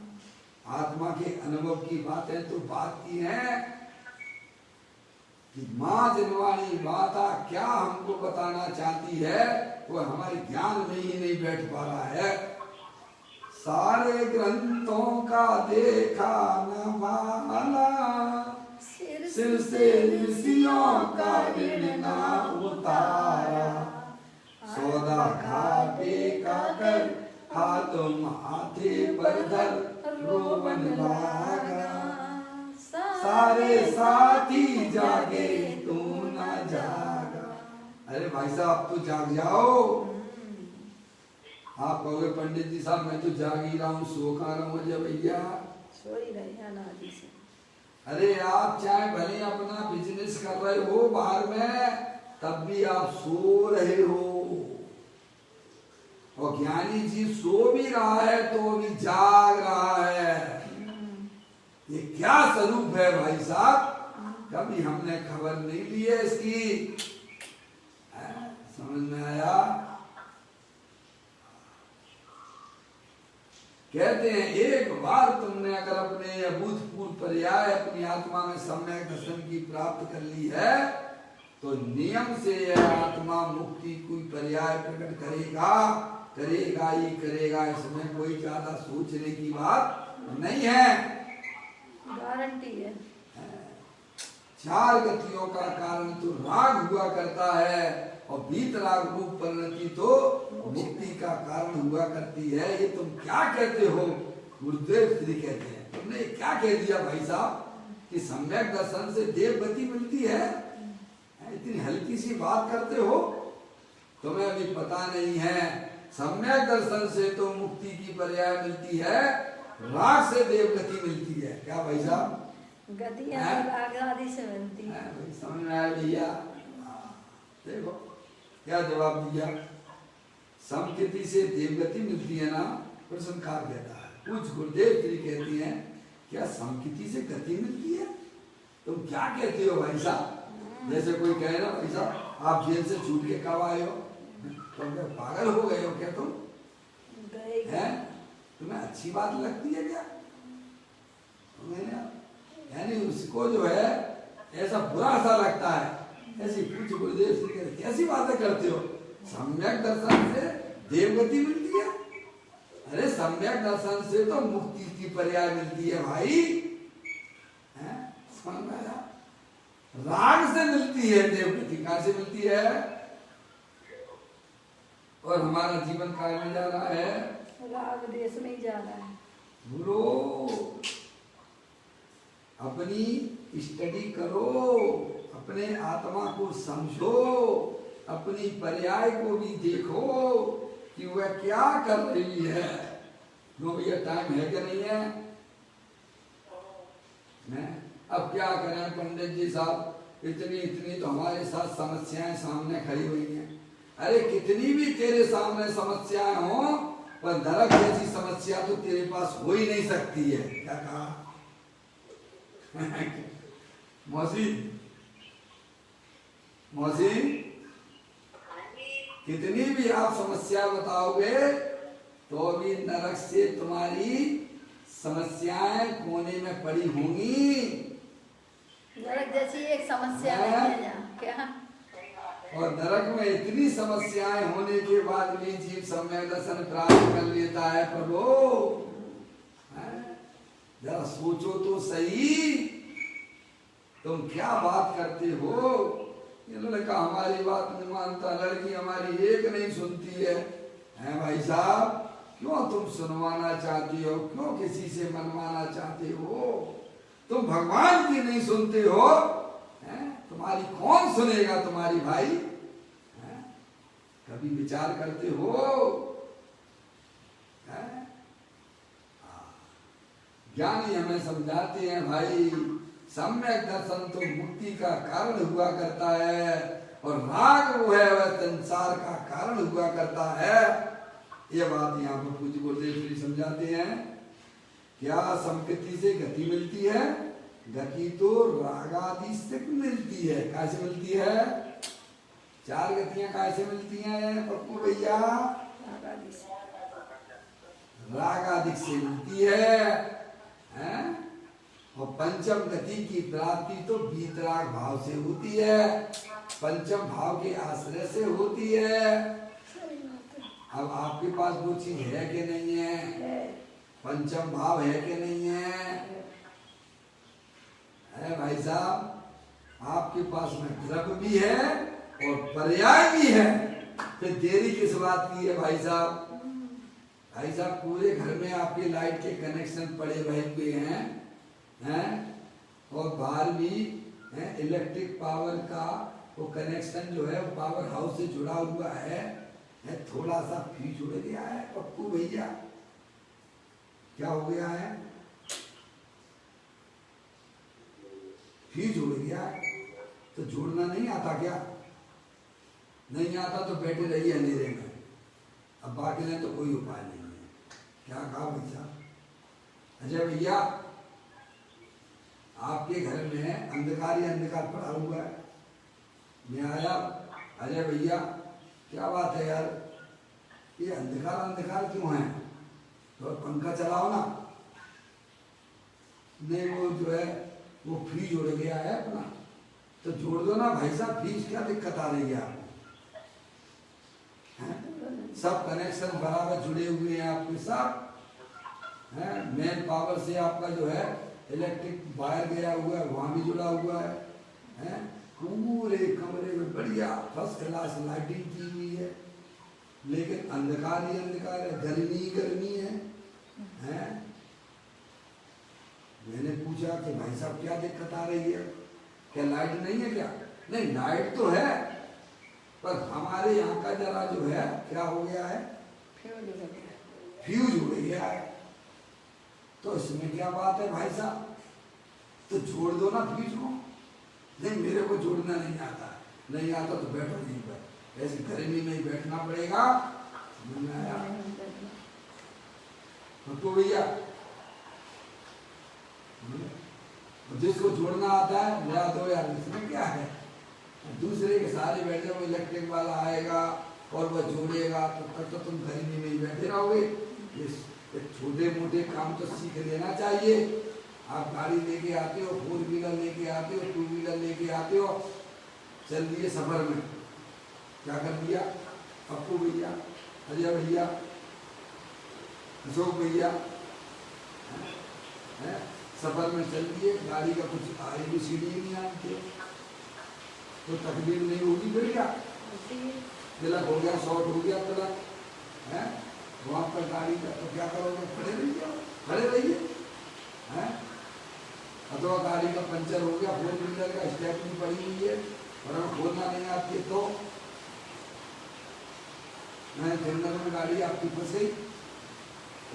आत्मा के अनुभव की बातें तो बात की हैं कि माँ जनवाणी माता क्या हमको बताना चाहती है वो हमारे ज्ञान में ही नहीं बैठ पा रहा है। सारे ग्रंथों का देखा न माला, सिर से ऋषियों का ऋण ना उतारा, सौदा खाते का कर हाथ माथे पर धर रोवन लागा, सारे साथी जागे तू ना जागा। अरे भाई साहब तो जाग जाओ, आप कहोगे पंडित जी साहब मैं तो जाग ही रहा हूँ, सो खा रहा हूँ जब भैया। सो ही रहे हैं अनादि से। अरे आप चाहे भले अपना बिजनेस कर रहे हो बाहर में, तब भी आप सो रहे हो। और ज्ञानी जी सो भी रहा है तो भी जाग रहा है। ये क्या स्वरूप है भाई साहब, कभी हमने खबर नहीं ली है इसकी। समझ में आया? कहते हैं एक बार तुमने अगर अपने अभूतपूर्व पर्याय अपनी आत्मा में सम्यक दर्शन की प्राप्त कर ली है, तो नियम से यह आत्मा मुक्ति कोई पर्याय प्रकट करेगा करेगा ही करेगा। इसमें कोई ज्यादा सोचने की बात नहीं है, गारंटी है। चार गतियों का कारण तो राग हुआ करता है, और बीतराग रूप परिणति तो मुक्ति का कारण हुआ करती है। ये तुम क्या कहते हो? गुरुदेव श्री कहते हैं तुमने क्या कह दिया भाई साहब कि सम्यक दर्शन से देव गति मिलती है? इतनी हल्की सी बात करते हो, तुम्हें अभी पता नहीं है। सम्यक दर्शन से तो मुक्ति की पर्याय मिलती है, राग से देव गति मिलती है। क्या भाई साहब? गति राग आदि से मिलती है। समझ में आया भैया? देखो क्या जवाब दिया। समकृति से देवगति मिलती है ना, प्रसन्नकार कहता है। कुछ गुरुदेव श्री कहती हैं क्या समकृति से गति मिलती है? तुम क्या कहते हो भाई साहब? जैसे कोई कहे ना भाई साहब आप जेल से छूट के कब आए हो, तुम क्या पागल हो गए हो क्या? तुम हैं, तुम्हें अच्छी बात लगती है क्या? यानी उसको जो है ऐसा बुरा सा लगता है। ऐसी पूछ गुरुदेव श्री कहते कैसी बातें करते हो? सम्यक दर्शन से देवगति मिलती है। अरे सम्यक दर्शन से तो मुक्ति की पर्याय मिलती है भाई। समझ में आया? राग से मिलती है देवगति। कहां से मिलती है? और हमारा जीवन कहां में जा रहा है? राग देश में ही जा रहा है। गुरु अपनी स्टडी करो, अपने आत्मा को समझो, अपनी पर्याय को भी देखो कि वह क्या कर रही है। नो भैया टाइम है कि नहीं है? अब क्या करें पंडित जी साहब, इतनी इतनी तो हमारे साथ समस्याएं सामने खड़ी हुई हैं। अरे कितनी भी तेरे सामने समस्याएं हो, पर नरक जैसी समस्या तो तेरे पास हो ही नहीं सकती है। क्या कहा मौसी? मौसी कितनी भी आप समस्या बताओगे तो भी नरक से तुम्हारी समस्याएं कोने में पड़ी होंगी। नरक जैसी एक समस्या नहीं है क्या? और नरक में इतनी समस्याएं होने के बाद भी जीव सम्यक दर्शन प्राप्त कर लेता है। प्रभु जरा सोचो तो सही, तुम क्या बात करते हो? ये लड़का हमारी बात नहीं मानता, लड़की हमारी एक नहीं सुनती है। हैं भाई साहब, क्यों तुम सुनवाना चाहती हो? क्यों किसी से मनवाना चाहते हो? तुम भगवान की नहीं सुनते हो, तुम्हारी कौन सुनेगा तुम्हारी भाई? कभी विचार करते हो? ज्ञानी हमें समझाते हैं भाई सम्यक दर्शन तो मुक्ति का कारण हुआ करता है, और राग वो है वह संसार का कारण हुआ करता है। ये बात यहाँ पर पूज्य गुरुदेव श्री समझाते हैं। क्या संकृति से गति मिलती है? गति तो रागादि से मिलती है। कैसे मिलती है? चार गतियां कैसे मिलती हैं पप्पू भैया? रागादि से मिलती है। और पंचम गति की प्राप्ति तो बीतराग भाव से होती है, पंचम भाव के आश्रय से होती है। अब आपके पास वो चीज है कि नहीं है? पंचम भाव है कि नहीं है? भाई साहब, आपके पास में द्रव्य भी है और पर्याय भी है, फिर देरी किस बात की है भाई साहब? भाई साहब पूरे घर में आपके लाइट के कनेक्शन पड़े हुए हैं, और बाहर भी इलेक्ट्रिक पावर का वो कनेक्शन जो है वो पावर हाउस से जुड़ा हुआ है, है थोड़ा सा फ्यूज उड़ गया है पप्पू भैया। क्या हो गया है? फ्यूज उड़ गया है। तो जोड़ना नहीं आता क्या? नहीं आता तो बैठे रहिए अंधेरे में। अब बाकी नहीं तो कोई उपाय नहीं है। क्या कहा भैया? अजय भैया आपके घर में अंधकार ही अंधकार पड़ा हुआ है। मैं आया, अजय भैया क्या बात है यार, ये अंधकार अंधकार क्यों है? तो पंखा चलाओ ना। नहीं वो जो है वो फ्रीज उड़ गया है अपना, तो जोड़ दो ना भाई साहब। फ्रीज क्या दिक्कत आ रही है आपको? सब कनेक्शन बराबर जुड़े हुए हैं आपके साथ। मेन पावर से आपका जो है इलेक्ट्रिक वायर गया हुआ है, वहां भी जुड़ा हुआ है। पूरे कमरे में बढ़िया फर्स्ट क्लास लाइटिंग की हुई है, लेकिन अंधकार ही अंधकार है, गर्मी ही गर्मी है। मैंने पूछा कि भाई साहब क्या दिक्कत आ रही है? क्या लाइट नहीं है क्या? नहीं लाइट तो है, पर हमारे यहाँ का जरा जो है क्या हो गया है, फ्यूज हो गया है। तो इसमें क्या बात है भाई साहब? तो जोड़ दो ना फ्यूज को। नहीं मेरे को जोड़ना नहीं आता। नहीं आता तो बैठो यहीं पर, ऐसी गर्मी में ही बैठना पड़ेगा। तो भैया जिसको जोड़ना आता है ले दो यार, इसमें क्या है? दूसरे के सारे बैठे हो, इलेक्ट्रिक वाला आएगा और वह जोड़ेगा, तो तब तो तुम गर्मी में ही बैठे रहोगे। ये छोटे मोटे काम तो सीख लेना चाहिए। आप गाड़ी लेके आते हो, 4 व्हीलर लेके आते हो, 2 व्हीलर लेके आते हो, चल दिए सफर में। क्या कर दिया? पप्पू भैया, अजय भैया, अशोक भैया सफर में चल दिए, गाड़ी का कुछ ABCD नहीं आती, तो तकलीफ नहीं होगी। फिर क्या तिलक हो गया, शॉर्ट हो गया तिलक है वहाँ पर गाड़ी का, तो क्या करोगे? खड़े रहिए, खड़े रहिए। अथवा गाड़ी का पंचर हो गया, 4 व्हीलर का स्टेपनी पड़ी हुई है और हमें खोलना नहीं आती है, तो मैं जंगल में गाड़ी आपकी फंस गई,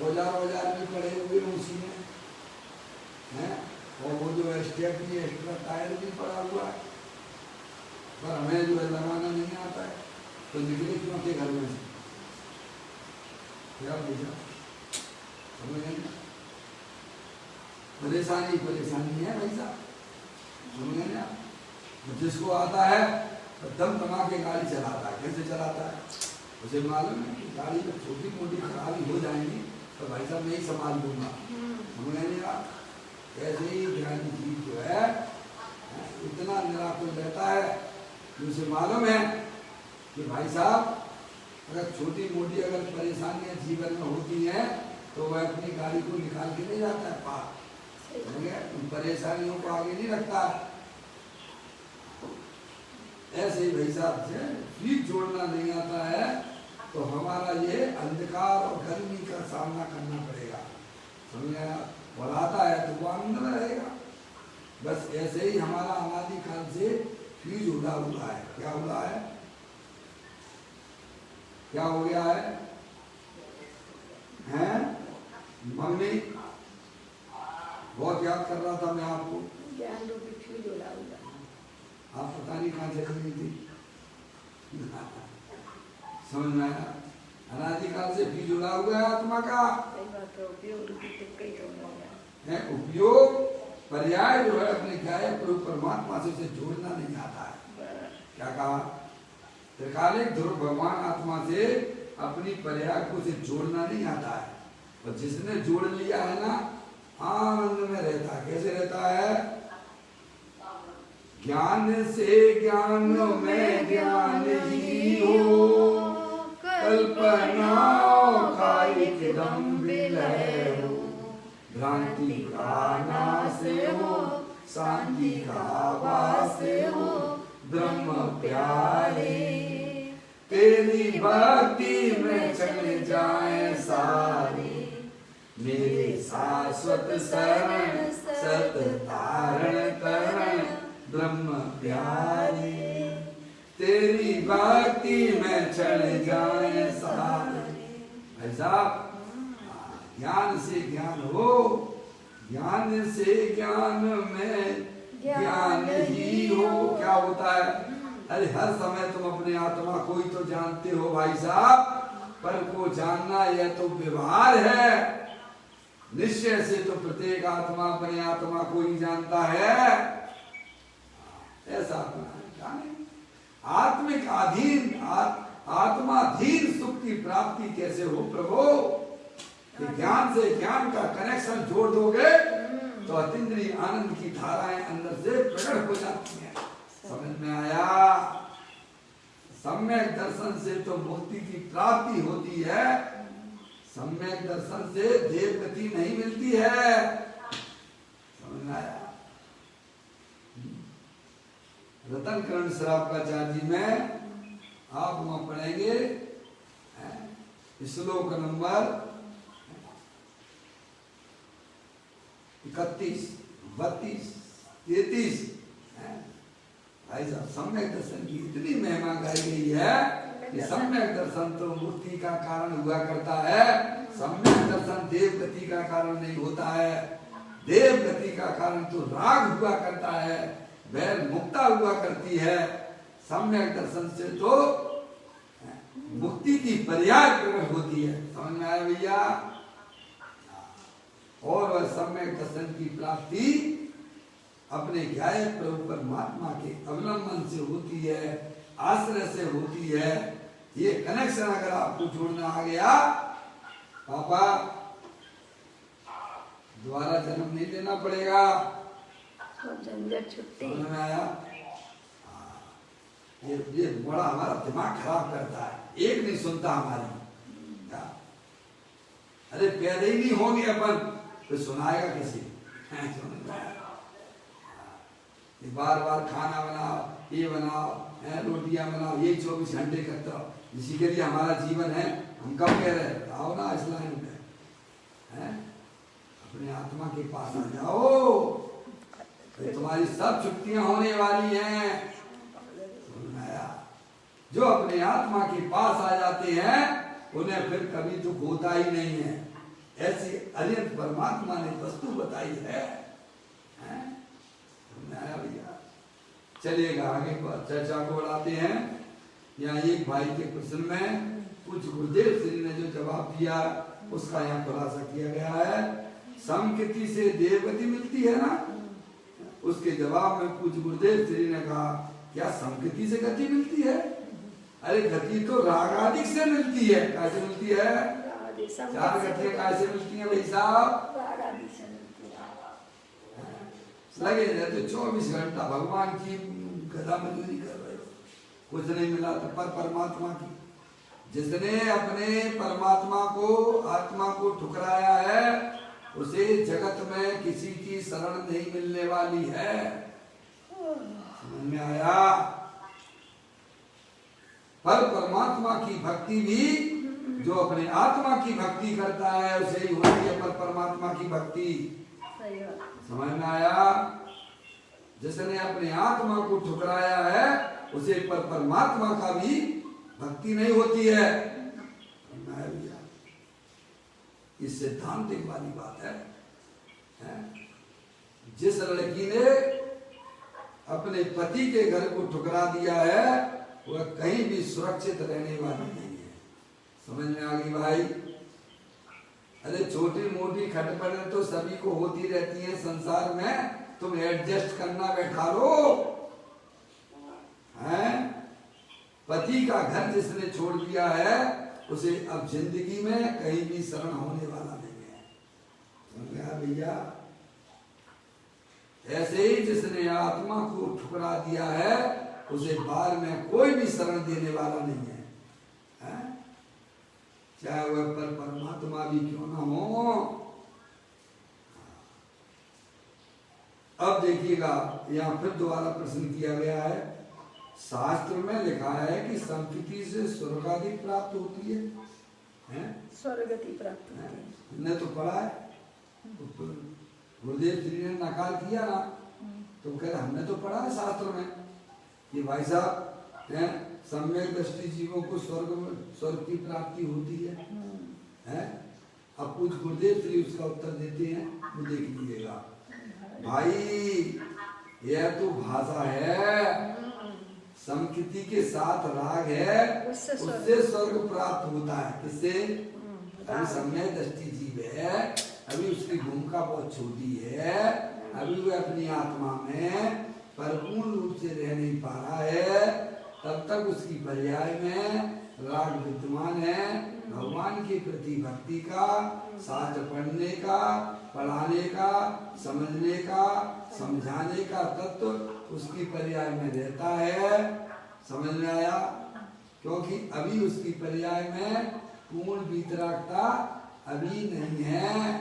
औजार भी पड़े हुए उसी में है, और वो जो है स्टेपनी एक्स्ट्रा टायर भी पड़ा हुआ है, पर हमें जो है लगाना नहीं आता है। तो निकले क्यों थे घर में से? क्या भैया समझ? परेशानी परेशानी है भाई साहब, समझे ना? जिसको आता है तो दम तमा के गाड़ी चलाता है। कैसे चलाता है? उसे मालूम है कि गाड़ी में छोटी मोटी खराबी हो जाएंगी तो भाई साहब मैं ही संभाल दूंगा, समझे नहीं? ऐसे ही ज्ञानी जीव जो है इतना निराकुल रहता है कि उसे मालूम है कि भाई साहब अगर छोटी मोटी अगर परेशानियां जीवन में होती हैं तो वह अपनी गाड़ी को निकाल के ले जाता है पार, उन परेशानियों को आगे नहीं रखता। ऐसे ही भाई साहब से फ्यूज जोड़ना नहीं आता है तो हमारा ये अंधकार और गर्मी का सामना करना पड़ेगा, समझे? और आता है तो वो आनंद में रहेगा। बस ऐसे ही हमारा अनादिकाल से फ्यूज उड़ा हुआ है। क्या हुआ है? क्या हो गया है? हैं? मम्मी बहुत याद कर रहा था मैं आपको। ज्ञान रूपी फ्यूज उड़ा हुआ। आप पता नहीं कहाँ चली गई थी। समझ में आया? अनादिकाल से फ्यूज उड़ा हुआ है आत्मा का। है उपयोग पर्याय जो है अपने ज्ञाय प्रभु परमात्मा से उसे जोड़ना नहीं आता है। क्या कहा? त्रिकालिक ध्रुव भगवान आत्मा से अपनी पर्याय को से जोड़ना नहीं आता है, और जिसने जोड़ लिया है ना आनंद में रहता है। कैसे रहता है? ज्ञान से ज्ञान में ज्ञान ही हो, कल्पनाओं का एकदम विलय हो, भ्रांति का नाश हो, शांति का वास हो, ब्रह्म प्यारे तेरी भक्ति में चले जाए सारे, मेरे शाश्वत शरण सत तारण करण ब्रह्म प्यारे। तेरी भक्ति में चढ़ जाए सहारे। भाई साहब, ज्ञान से ज्ञान हो, ज्ञान से ज्ञान में ज्ञान ही हो। क्या होता है? अरे हर समय तुम अपने आत्मा को ही तो जानते हो भाई साहब, पर को जानना यह तो व्यवहार है। निश्चय से तो प्रत्येक आत्मा अपने आत्मा को ही जानता है। ऐसा अपना जाने आत्मिक अधीन आत्माधीन सुख की प्राप्ति कैसे हो प्रभु? ज्ञान से ज्ञान का कनेक्शन जोड़ दोगे तो अतीन्द्रिय आनंद की धाराएं अंदर से प्रकट हो जाती हैं। समझ में आया? सम्यक दर्शन से तो मुक्ति की प्राप्ति होती है, सम्यक दर्शन से देव गति नहीं मिलती है। समझ में आया? रतन करण श्रावकाचार्य में आप वहां पढ़ेंगे श्लोक नंबर 31, 32, 33। भाई साहब, सम्यक दर्शन की इतनी महिमा गाई गई है कि सम्यक दर्शन तो मुक्ति का कारण हुआ करता है। सम्यक दर्शन देव गति का कारण नहीं होता है। देव गति का कारण तो राग हुआ करता है, वैर मुक्ता हुआ करती है। सम्यक दर्शन से तो मुक्ति की पर्याय प्रकट होती है। समझ में आया भैया? और वह सम्यक दर्शन की प्राप्ति अपने ज्ञाय प्रभु परमात्मा के अवलंबन से होती है, आश्रय से होती है। ये कनेक्शन अगर आपको जोड़ना आ गया, पापा दोबारा जन्म नहीं लेना पड़ेगा। छुट्टी समझ में आया? ये बड़ा हमारा दिमाग खराब करता है, एक नहीं सुनता हमारी। अरे पैदा ही नहीं होंगे अपन तो सुनाएगा किसी? बार बार खाना बनाओ, ये बनाओ, रोटियां बनाओ, ये 24 घंटे करते हो। इसी के लिए हमारा जीवन है। हम कब कह रहे हैं आओ ना इस लाइन पे, अपने आत्मा के पास आ जाओ, तो तुम्हारी सब छुट्टियां होने वाली हैं। जो अपने आत्मा के पास आ जाते हैं उन्हें फिर कभी दुख होता ही नहीं है। ऐसी अनंत परमात्मा ने वस्तु बताई है। भैया चलिएगा आगे चर्चा को बढ़ाते हैं। यहाँ एक भाई के प्रश्न में कुछ गुरुदेव श्री ने जो जवाब दिया उसका यहाँ खुलासा किया गया है। समकृति से देवगति मिलती है ना, उसके जवाब में कुछ गुरुदेव श्री ने कहा क्या समकृति से गति मिलती है? अरे गति तो रागादिक से मिलती है। कैसे मिलती है? 4 गतियां कैसे मिलती हैं भाई साहब? लगे रहते 24 घंटा भगवान की गदा मजदूरी कर रहे हो, कुछ नहीं मिला तो पर परमात्मा की। जिसने अपने परमात्मा को आत्मा को ठुकराया है उसे जगत में किसी की शरण नहीं मिलने वाली है। समझ में आया? पर परमात्मा की भक्ति भी जो अपने आत्मा की भक्ति करता है उसे ही होती है पर परमात्मा की भक्ति। समझ में आया? जिसने अपने आत्मा को ठुकराया है उसे पर परमात्मा का भी भक्ति नहीं होती है। ये सिद्धांतिक वाली बात है। जिस लड़की ने अपने पति के घर को ठुकरा दिया है वह कहीं भी सुरक्षित रहने वाली नहीं है। समझ में आ गई भाई? अरे छोटी मोटी खटपटें तो सभी को होती रहती हैं संसार में, तुम एडजस्ट करना बैठा लो। हैं? पति का घर जिसने छोड़ दिया है उसे अब जिंदगी में कहीं भी शरण होने वाला नहीं है। समझ गया भैया? ऐसे ही जिसने आत्मा को ठुकरा दिया है उसे बाहर में कोई भी शरण देने वाला नहीं है। चाहे वह पर परमात्मा भी क्यों ना हो। अब देखिएगा यहाँ फिर दोबारा प्रश्न किया गया है। शास्त्र में लिखा है कि संस्कृति से स्वर्गादि प्राप्त होती है? स्वर्गति प्राप्त होती है। हमने तो पढ़ा है, गुरुदेव श्री ने नकार किया ना, तो कह रहे हमने तो पढ़ा है शास्त्र में कि भाई साहब सम्यक दृष्टि जीवों को स्वर्ग की प्राप्ति होती है, हैं? अब कुछ गुरुदेव श्री उसका उत्तर देते हैं, वो देख लीजिएगा। भाई यह तो भाषा है, समकृति के साथ राग है, उससे स्वर्ग प्राप्त होता है। किससे? अभी सम्यक दृष्टि जीव है, अभी उसकी भूमिका बहुत छोटी है, अभी वह अपनी आत्मा में परिपूर्ण रूप से रह नहीं पा रहा है, तब तक उसकी पर्याय में राग विद्यमान है। भगवान के प्रति भक्ति का, शास्त्र पढ़ने का, पढ़ाने का, समझने का, समझाने का तत्व उसकी पर्याय में रहता है। समझ में आया? क्योंकि अभी उसकी पर्याय में पूर्ण वीतरागता अभी नहीं है।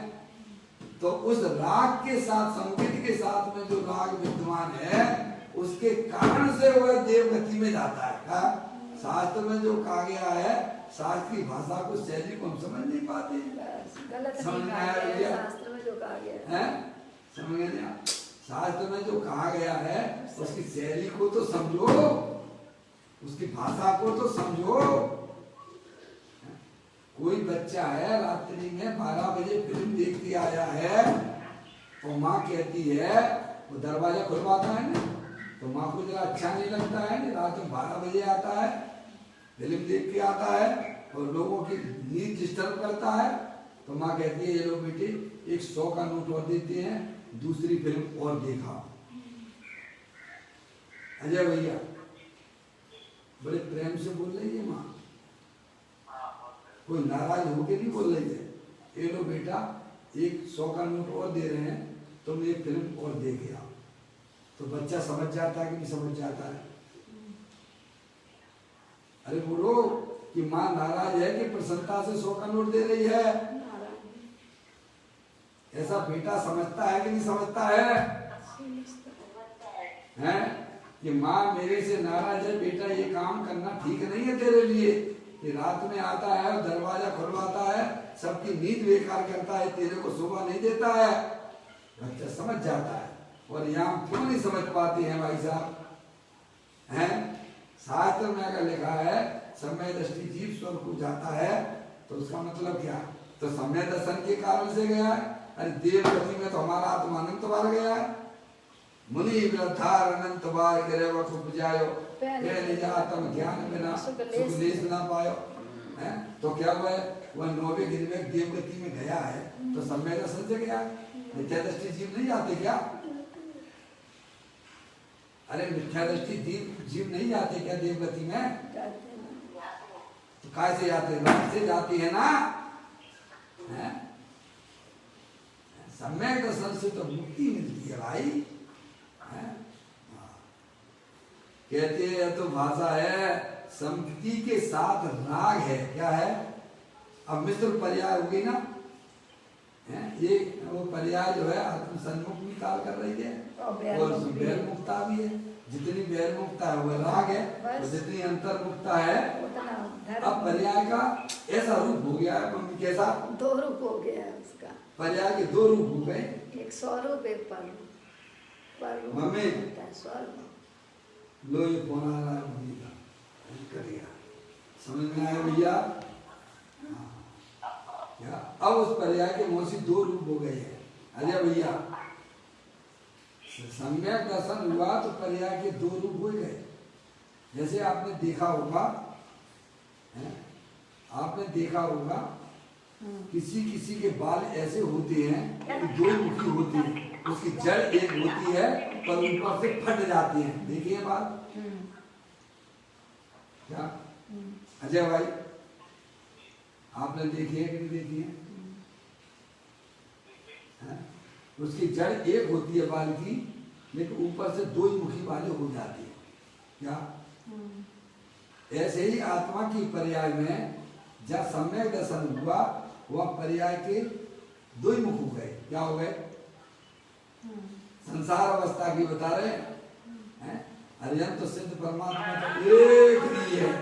तो उस राग के साथ, संगीत के साथ में जो राग विद्यमान है, उसके कारण से वह देवगति में जाता है। का शास्त्र में जो कहा गया है, शास्त्र की भाषा को, शैली को हम समझ नहीं पाते। समझ में आया भैया? शास्त्र में जो कहा गया है, समझ में आया? शास्त्र में जो कहा गया है उसकी शैली को तो समझो, उसकी भाषा को तो समझो। कोई बच्चा है रात्रि में 12 बजे फिल्म देख के आया है, और माँ कहती है, वो दरवाजा खुलवाता है ना, तो माँ को जरा अच्छा नहीं लगता है ना, रात में 12 बजे आता है, फिल्म देख के आता है और लोगों की नींद डिस्टर्ब करता है, तो माँ कहती है, ये लो बेटे 100 का नोट और देते हैं, दूसरी फिल्म और देखा। अजय भैया बड़े प्रेम से बोल रही है माँ, कोई नाराज होके नहीं बोल रही है। ये लो बेटा 100 का नोट और दे रहे हैं, तुम एक फिल्म और देख आओ। तो बच्चा समझ जाता है कि नहीं समझ जाता है? अरे बोलो कि माँ नाराज है कि प्रसन्नता से 100 का नोट दे रही है? ऐसा बेटा समझता है कि नहीं समझता है? हैं? कि माँ मेरे से नाराज है, बेटा ये काम करना ठीक नहीं है तेरे लिए, कि रात में आता है और दरवाजा खुलवाता है, सबकी नींद बेकार करता है, तेरे को सुबह नहीं देता है। बच्चा समझ जाता है। और यहाँ क्यों नहीं समझ पाते हैं भाई साहब? हैं? शास्त्र में अगर लिखा है सम्यक दृष्टि जीव स्वर्ग को जाता है, तो उसका मतलब क्या? तो सम्यक दर्शन के कारण से गया है। अरे देवगति में तो हमारा आत्मा अनंत बार गया है। मुनि वृद्धार अनंत बार गिरे वह खूब जायो, निजातम ज्ञान बिना सुख लेस ना पायो। हैं? तो क्या हुआ है? वह 9वें गिरवे देवगति में गया है, तो सम्यक दर्शन से गया। मिथ्या दृष्टि जीव नहीं जाते क्या? अरे मिथ्या दृष्टि जीव नहीं जाते क्या देवगति में? तो कैसे जाते? राग से जाती है ना। सम्यक दर्शन से तो मुक्ति मिलती है भाई। कहते हैं तो भाषा है, संगति के साथ राग है। क्या है? अब मिश्र पर्याय हो गई ना, ये वो पर्याय जो है आत्म सन्मुख भी काल कर रही है और बहिर्मुखता भी है। जितनी बहिर्मुखता है वह राग है, और जितनी अंतर्मुखता है। अब पर्याय का ऐसा रूप हो गया है मम्मी, कैसा? 2 रूप हो गया है उसका। पर्याय के 2 रूप हो गए, एक स्वरूप एक पर मम्मी स्वरूप। लो ये फोन आ रहा है मम्मी का, करिए। समझ में आया भैया? क्या अब उस पर्याय के मौसी 2 रूप हो गए हैं। अजय भैया सम्यक दर्शन हुआ तो पर्याय के 2 रूप हो गए। जैसे आपने देखा होगा, आपने देखा होगा किसी किसी के बाल ऐसे होते हैं कि 2 मुखी होती है, उसकी जड़ एक होती है पर ऊपर से फट जाती है। देखिए बात क्या अजय भाई, आपने देखी है कि नहीं देखी है? उसकी जड़ एक होती है बाल की, लेकिन ऊपर से 2 मुखी वाले हो जाती है। क्या ऐसे ही आत्मा की पर्याय में जब सम्यक दर्शन हुआ, वह पर्याय के 2 मुख हो गए। क्या हो गए? संसार अवस्था की बता रहे हैं। अर्यंत सिद्ध परमात्मा तो एक ही है,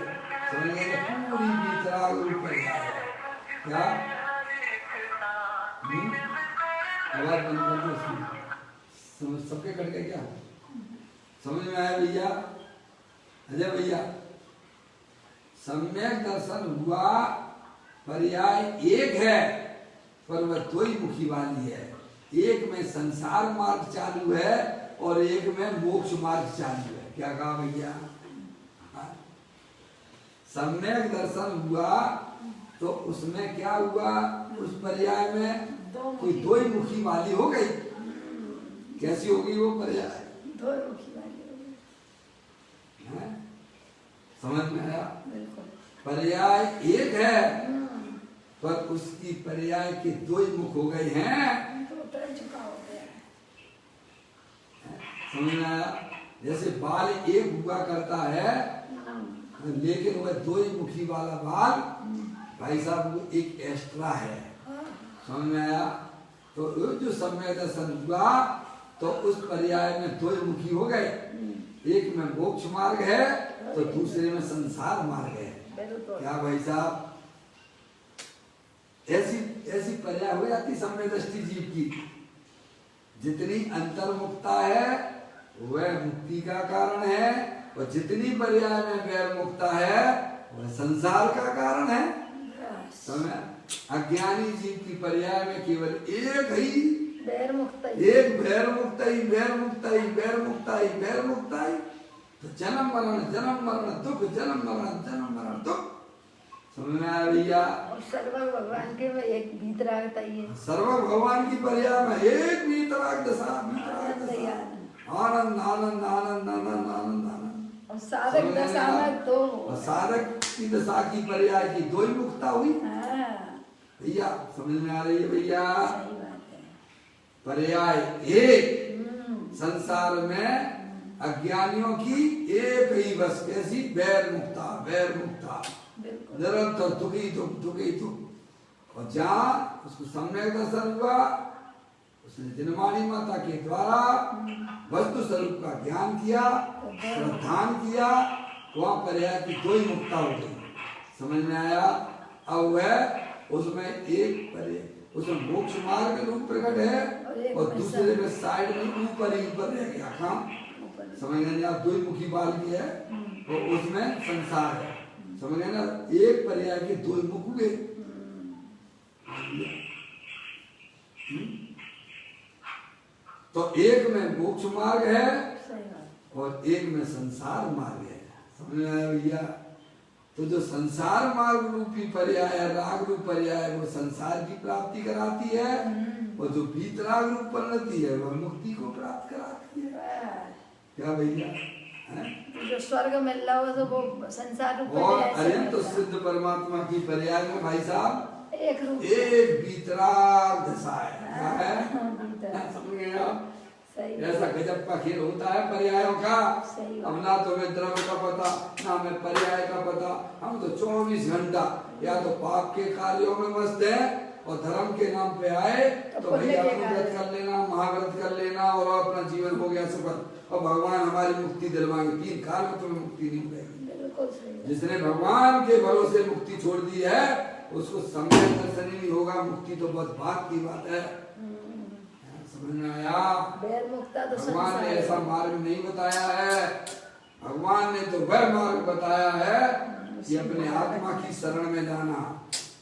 समझ गए? पूरी वितराग रूप पर्याय है। क्या आवाज बंद कर दो उसकी, सबके कट गए क्या? समझ में आया भैया? अजय भैया सम्यक दर्शन हुआ पर्याय एक है, पर वह दो ही मुखी वाली है। एक में संसार मार्ग चालू है और एक में मोक्ष मार्ग चालू है। क्या कहा भैया? सम्यक दर्शन हुआ तो उसमें क्या हुआ? उस पर्याय में कोई दो ही मुखी वाली हो गई। कैसी होगी वो पर्याय? दो मुखी वाली हो गई। समझ में आया? बिल्कुल। पर्याय एक है पर उसकी पर्याय के दो ही मुख हो गए हैं। तो उतर चुका हो गया। समझ में आया? जैसे बाल एक हुआ करता है लेकिन वह दो ही मुखी वाला बाल भाई साहब वो एक एक्स्ट्रा है। समझ में आया? तो जो सम्यक दर्शन हुआ तो उस पर्याय में दो ही मुखी हो गए। एक में मोक्ष मार्ग है तो दूसरे में संसार मार्ग है। क्या भाई साहब? ऐसी पर्याय हो जाती सम्यक दृष्टि जीव की। जितनी अंतर्मुक्ता है वह मुक्ति का कारण है और जितनी पर्याय में वैर्मुक्ता है वह संसार का कारण है। समय अज्ञानी जीव की पर्याय में केवल एक ही वैर्मुक्ता एक वैर्मुक्ता ही वैर्मुक्ता ही वैर्मुक्ता ही वैर्मुक्ता ही। तो जन्म मरण दुख, जन्म मरण दुख। समझ में आया भैया? और सर्व भगवान के में एक भीतरागता ही है। सर्व भगवान की पर्याय में एक भीतराग दशा, आनंद आनंद आनंद आनंद आनंद आनंद। और साधक दशा में दो। और साधक की दशा की पर्याय की दो ही मुक्ता हुई। भैया समझ में आ रही है भैया? सही बात है। पर्याय एक संसार में अज्ञानियों की एक ही बस कैसी वैर मुक्ता, वैर मुक्ता निरंतर दुखी दुख। और जहाँ उसको सम्यक दर्शन हुआ उसने जिनमानी माता के द्वारा वस्तु स्वरूप का ज्ञान किया, श्रद्धान किया, वहाँ पर्याय की दो ही मुक्ता हो गई। समझ में आया? अब वह उसमें एक पर्याय उसमें मोक्ष मार्ग रूप प्रकट है और दूसरे में साइड में ऊपर ही ऊपर रह गया। हाँ समझ गए? आप दो ही मुखी बाल की है और उसमें संसार है। समझ गए ना? एक पर्याय के दो ही मुख हुए। तो एक में मोक्ष मार्ग है और एक में संसार मार्ग है। समझ में आया भैया? तो जो संसार मार्ग रूपी पर्याय है, राग रूप पर्याय, वो संसार की प्राप्ति कराती है और जो वीतराग रूप परिणति है वह मुक्ति को प्राप्त कराती है। क्या भैया? जो स्वर्ग मिल रहा हो तो वो संसार रूप और अनंत सिद्ध परमात्मा की पर्याय में भाई साहब एक रूप एक वीतराग दशा है। क्या है? समझ गए आप? ऐसा गजब का खेल होता है पर्यायों का। अब ना तो मैं द्रव्य का पता ना मैं पर्याय का पता। हम तो 24 घंटा या तो पाप के कार्यों में मस्त है और धर्म के नाम पे आए तो भैया व्रत कर लेना, महाव्रत कर लेना और अपना जीवन हो गया सफल और भगवान हमारी मुक्ति दिलवाएंगे। 3 काल में तुम्हें मुक्ति नहीं मिलेगी। जिसने भगवान के भरोसे मुक्ति छोड़ दी है उसको सम्यक दर्शन ही नहीं होगा। मुक्ति तो बहुत बात की बात है। समझ में आया? भगवान ने ऐसा मार्ग नहीं बताया है। भगवान ने तो वह मार्ग बताया है कि अपने आत्मा की शरण में जाना।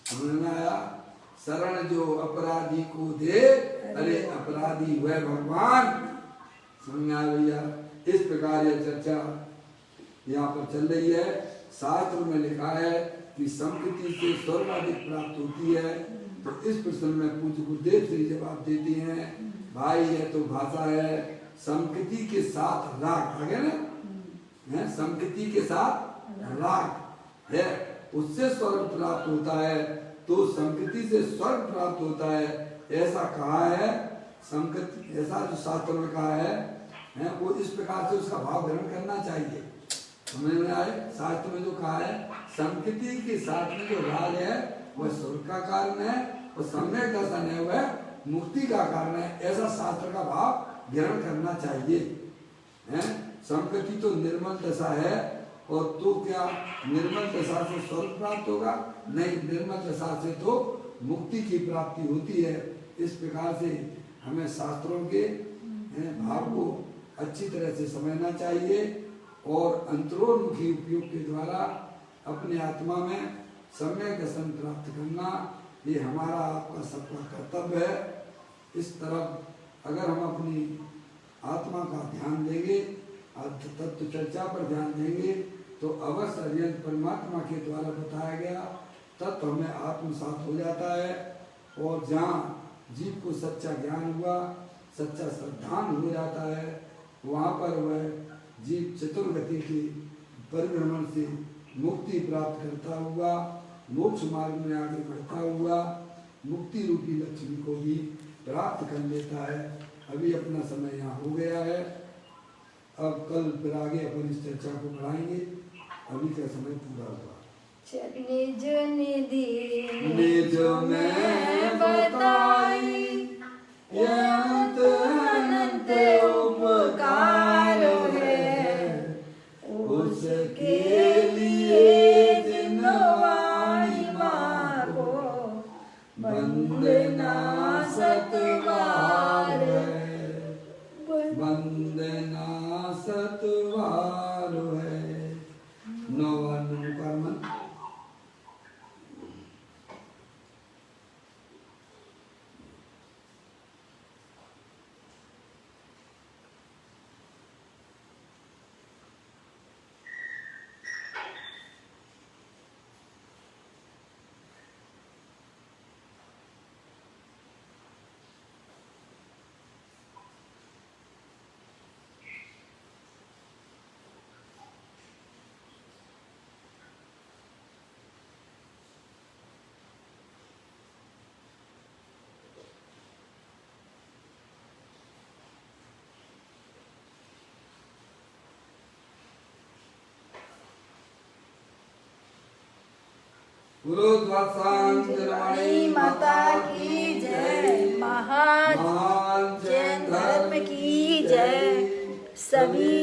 समझ में आया? शरण जो अपराधी को दे, अरे अपराधी वह भगवान। समझ में आया भैया? इस प्रकार यह चर्चा यहाँ पर चल रही है। शास्त्र में लिखा है कि संकृति से स्वर्ग अधिक प्राप्त होती है। तो इस प्रश्न में पूज्य गुरुदेव श्री जवाब देते हैं, भाई यह तो भाषा है, संकृति के साथ राग आगे ना, संकृति के साथ राग है उससे स्वर्ग प्राप्त होता है। तो संकृति से स्वर्ग प्राप्त होता है ऐसा कहा है। संकृति ऐसा जो शास्त्र में कहा है वो इस प्रकार से उसका भाव ग्रहण करना चाहिए। समझ में आए? शास्त्र में जो कहा है संकृति के साथ में जो राग है वह स्वर्ग का कारण है और सम्यक दर्शन है वह मुक्ति का कारण है। ऐसा शास्त्र का भाव ग्रहण करना चाहिए। संकृति तो निर्मल दशा है और तो क्या निर्मल दशा से स्वर्ग प्राप्त होगा? नहीं, निर्मल दशा से तो मुक्ति की प्राप्ति होती है। इस प्रकार से हमें शास्त्रों के भाव को अच्छी तरह से समझना चाहिए और अंतरोन्मुखी उपयोग के द्वारा अपनी आत्मा में सम्यक दर्शन प्राप्त करना, ये हमारा आपका सबका कर्तव्य है। इस तरफ अगर हम अपनी आत्मा का ध्यान देंगे, तत्व चर्चा पर ध्यान देंगे, तो अवश्य अरिहंत परमात्मा के द्वारा बताया गया तत्व हमें आत्मसात हो जाता है। और जहाँ जीव को सच्चा ज्ञान हुआ, सच्चा श्रद्धान हो जाता है, वहाँ पर वह जीव चतुर्गति की परिभ्रमण से मुक्ति प्राप्त करता हुआ, मोक्ष मार्ग में आगे बढ़ता हुआ मुक्ति रूपी लक्ष्मी को भी प्राप्त कर लेता है। अभी अपना समय यहाँ हो गया है, अब कल फिर आगे अपन इस चर्चा को बढ़ाएंगे। अभी का समय पूरा हुआ। निज निधि निज में बताई अनंत अनंत उपकार है, उसके लिए जिनवाणी माँ को वंदना सतवार है, वंदना सतवार है। नौवान नमकार मंत्र। गुरुध्वत्सांजलि माता की जय, महान जैन धर्म की जय। सभी